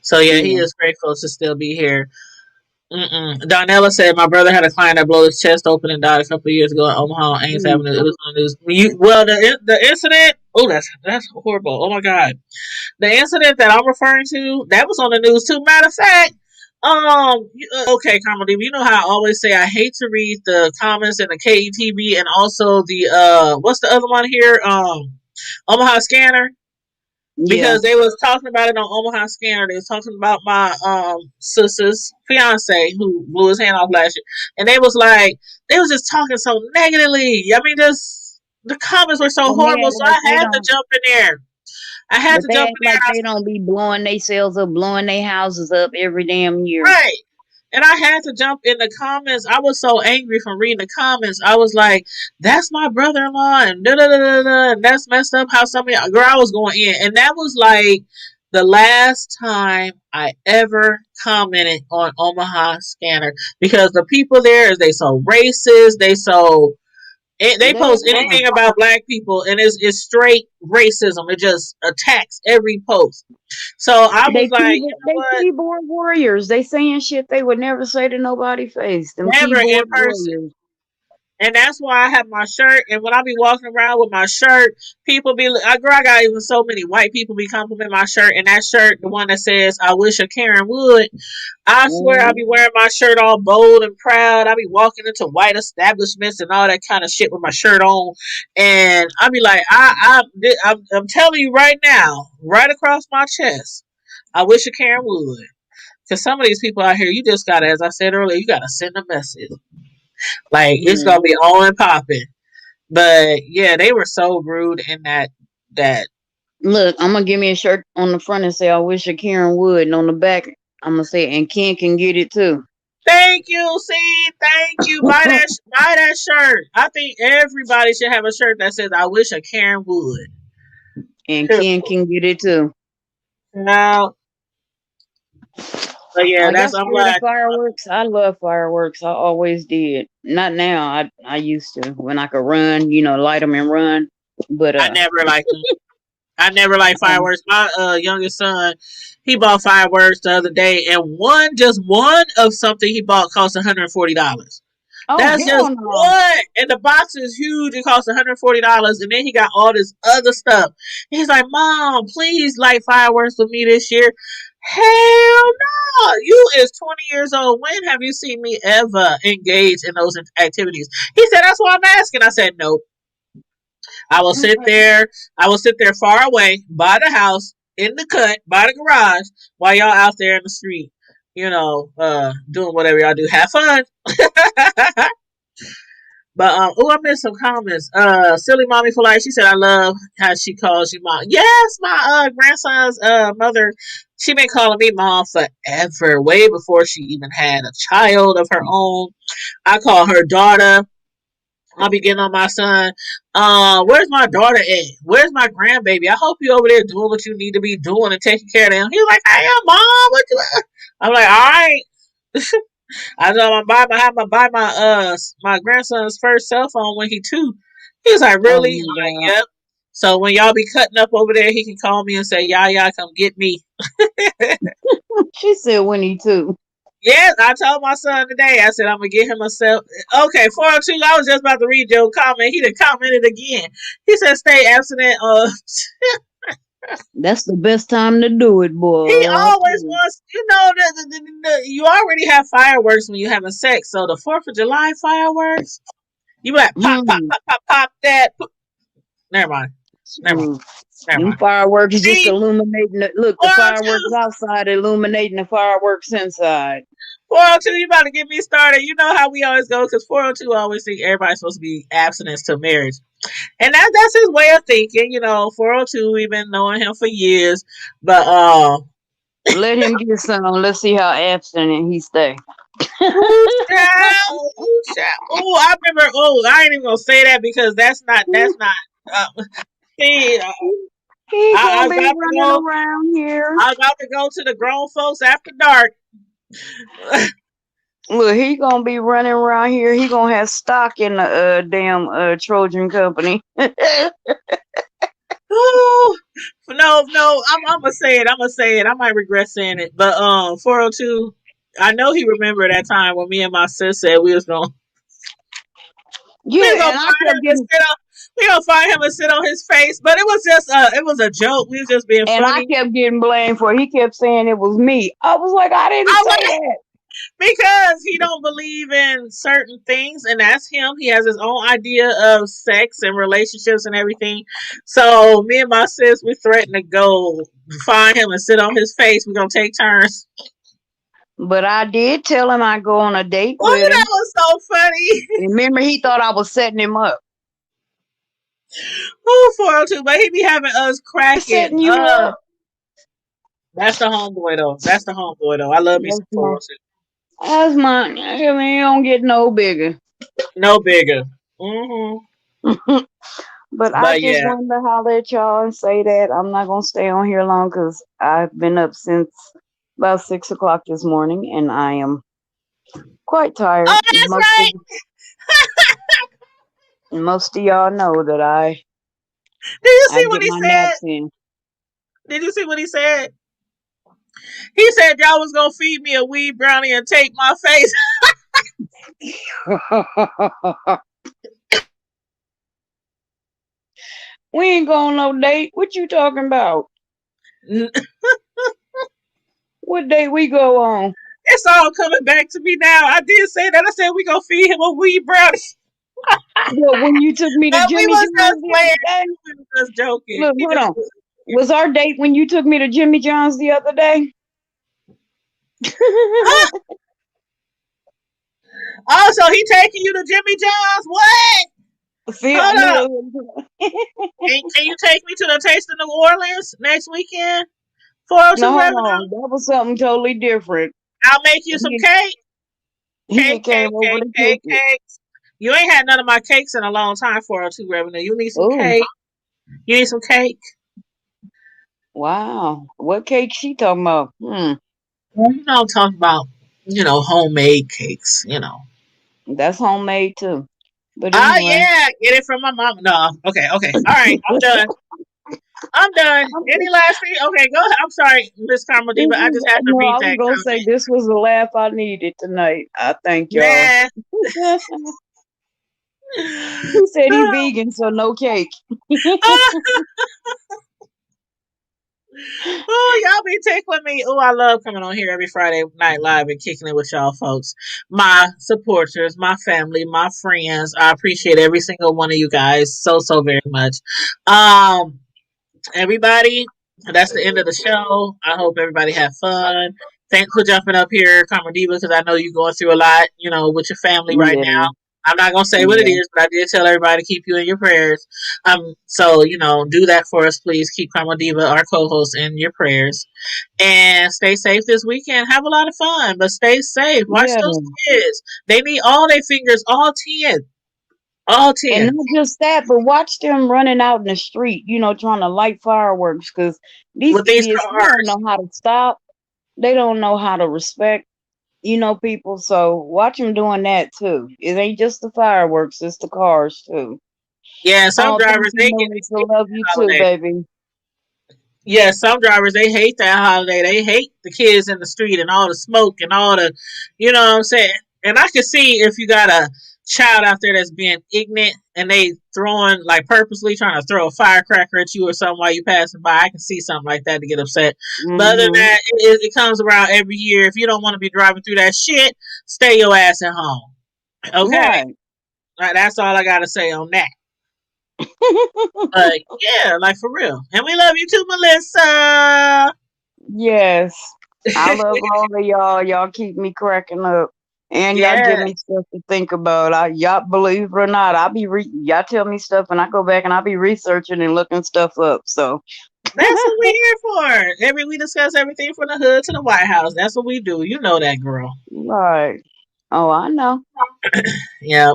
So yeah, he is grateful to still be here. Darnella said, my brother had a client that blew his chest open and died a couple of years ago in Omaha on Ames Avenue. It was on the news. The incident, that's horrible. Oh my God. The incident that I'm referring to, that was on the news too. Matter of fact, okay, Carmel Diva, you know how I always say I hate to read the comments in the KETV and also the what's the other one here? Omaha Scanner. Because they was talking about it on Omaha Scanner. They was talking about my sister's fiance who blew his hand off last year. And they was just talking so negatively. I mean, the comments were so horrible, so I had to jump in there. I had But to they jump act in there like and they don't be blowing themselves up, blowing their houses up every damn year. right. And I had to jump in the comments. I was so angry from reading the comments. I was like, that's my brother-in-law and da da da da da. And that's messed up how somebody, girl, I was going in. And that was like the last time I ever commented on Omaha Scanner because the people there is they so racist. They Let post it go. anything about black people and it's straight racism. It just attacks every post. So I was like, you know They what? keyboard warriors. They saying shit they would never say to nobody face. Them Never in keyboard person. warriors. And that's why I have my shirt. And when I be walking around with my shirt, people be, I got even so many white people be complimenting my shirt. And that shirt, the one that says, I wish a Karen would. I swear I Mm-hmm. be wearing my shirt all bold and proud. I be walking into white establishments and all that kind of shit with my shirt on. And I be like, I'm telling you right now, right across my chest, I wish a Karen would. Because some of these people out here, you just gotta, as I said earlier, you gotta send a message. Like it's gonna be on and popping. But yeah, they were so rude in that. Look, I'm gonna give me a shirt on the front and say I wish a Karen would, and on the back I'm gonna say and Ken can get it too. Thank you, see, thank you. Buy that shirt. I think everybody should have a shirt that says "I wish a Karen would." And Ken can get it too. No, but yeah, Are y'all that's I'm scared of like, fireworks? I love fireworks. I always did. Not now. I used to when I could run, light them and run. But I never liked them. I never liked um, fireworks. My youngest son, he bought fireworks the other day, and just one of something he bought cost $140. oh That's hell just no. one. And the box is huge. It costs $140. And then he got all this other stuff. He's like, Mom, please light fireworks with me this year. Hell no. You is 20 years old. When have you seen me ever engage in those activities? He said, that's why I'm asking. I said, nope. I will sit there. I will sit there far away by the house, in the cut, by the garage, while y'all out there in the street, doing whatever y'all do. Have fun. But I missed some comments. Silly Mommy for Life. She said, "I love how she calls you mom." Yes, my grandson's mother. She been calling me mom forever, way before she even had a child of her own. I call her daughter. I'll be getting on my son. Where's my daughter at? Where's my grandbaby? I hope you over there doing what you need to be doing and taking care of them. He's like, I am mom. What you? I'm like, all right. I know I have to buy my grandson's first cell phone when he 2. He was like, Oh really? I'm my like, god. yep. So when y'all be cutting up over there, he can call me and say, "Yeah, come get me." She said Winnie too. Yes, I told my son today. I said I'm gonna get him a cell. Okay, 402. I was just about to read your comment. He done commented again. He said, "Stay abstinent." That's the best time to do it, He boy. I tell always you. wants. You already have fireworks when you having sex. So the 4th of July fireworks. You like pop, pop, Hmm. pop, pop, pop that. Never mind. Never mind. Mm. Never Them mind. fireworks just See, illuminating the fireworks 402. outside illuminating the fireworks inside. 402, you about to get me started. You know how we always go because 402 always think everybody's supposed to be abstinence to marriage. And that's his way of thinking. 402, we've been knowing him for years. But, Let him get some. Let's see how abstinent he stay. ooh, child. Ooh, child. Ooh, I remember. Oh, I ain't even going to say that because that's not, see, He I gonna be got to running go. around here. I got to go to the grown folks after dark. Look, he gonna be running around here. He gonna have stock in the damn Trojan company. Ooh, no, I'm gonna say it. I'm gonna say it. I might regret saying it, but 402. I know he remembered that time when me and my sis said we was Yeah, gonna and I find him kept and getting sit on. We gonna find him and sit on his face, but it was a joke. We was just being and I funny. kept getting blamed for it. He kept saying it was me. I was like, I didn't I say was that. because he don't believe in certain things, and that's him. He has his own idea of sex and relationships and everything. So me and my sis, we threatened to go find him and sit on his face. We're gonna take turns. But I did tell him I'd go on a date Oh, with that him. was so funny. And remember, he thought I was setting him up. Who 402? But he be having us cracking Setting you up. up. That's the homeboy though. That's the homeboy though. I love me That's some my, 402. that's my, I mean, it don't get no bigger. No bigger. Mm-hmm. But I But just yeah. wanted to holler at y'all and say that I'm not gonna stay on here long because I've been up since about 6 o'clock this morning and I am quite Oh, tired. that's right. Most of y'all know that Did you I see what get he my said? naps in. Did you see what he said? He said y'all was gonna feed me a weed brownie and take my face. We ain't going no date. What you talking about? What date we go on? It's all coming back to me now. I did say that. I said we gonna feed him a weed brownie. What, when you took me to But we Jimmy was just John's the playing. other day? We was just joking. Look, He hold just on. Was our date when you took me to Jimmy John's the other day? oh, so he taking you to Jimmy John's? What? See, I Hold knew up. that was. Can you take me to the Taste of New Orleans next weekend? No, 402 hold revenue. on. That was something totally different. I'll make you some He, cake. he had came over to kick it. Cakes. You ain't had none of my cakes in a long time, 402 revenue. You need some Oh, cake. You need some cake. wow. What cake she talking about? Well, you know, I'm talking about, homemade cakes, That's homemade too. But Oh, anyway. yeah. Get it from my mom. No. Okay. All right. I'm done. Any last thing? Okay, go ahead. I'm sorry, Miss Carmody, but I just had to No, read I was that gonna say comment. this was the laugh I needed tonight. I thank y'all. Man. He said he vegan, so no cake. Oh, y'all be tickling me. Oh, I love coming on here every Friday night live and kicking it with y'all folks. My supporters, my family, my friends. I appreciate every single one of you guys so, so very much. Everybody, that's the end of the show. I hope everybody had fun. Thanks for jumping up here, Karma Diva, because I know you're going through a lot, with your family right now. Yeah, I'm not gonna say what it yeah, is, but I did tell everybody to keep you in your prayers. So do that for us, please. Keep Karma Diva, our co-host, in your prayers, and stay safe this weekend. Have a lot of fun, but stay safe. Watch yeah. those kids. They need all their fingers, all 10, all And 10, not just that, but watch them running out in the street, trying to light fireworks because these with these idiots, they don't cars. know how to stop. They don't know how to respect, people. So watch them doing that too. It ain't just the fireworks, it's the cars too. Yeah, some Oh, thank drivers you, they get Melissa. Love you too, holiday. baby. Yeah, some drivers they hate that holiday. They hate the kids in the street and all the smoke and all the, what I'm saying. And I can see if you got a child out there that's being ignorant and they throwing like purposely trying to throw a firecracker at you or something while you passing by. I can see something like that to get upset. But other than Hmm. that, it comes around every year. If you don't want to be driving through that shit, stay your ass at home. Okay, Right. that's all I gotta say on that. But yeah, like for real. And we love you too, Melissa. Yes. I love all of y'all. Y'all keep me cracking up. And y'all Yeah, give me stuff to think about. Y'all believe it or not, y'all tell me stuff and I go back and I'll be researching and looking stuff up. So that's what we're here for. We discuss everything from the hood to the White House. That's what we do. You know that, girl. right. Oh, I know. Yeah.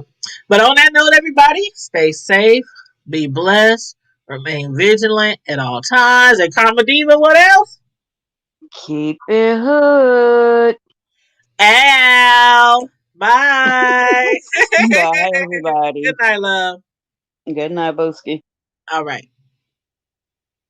But on that note, everybody, stay safe, be blessed, remain vigilant at all times. And Karma Diva, what else? Keep it hood. Ow. Bye. Bye Good everybody. night, love. Good night, Booski. All right.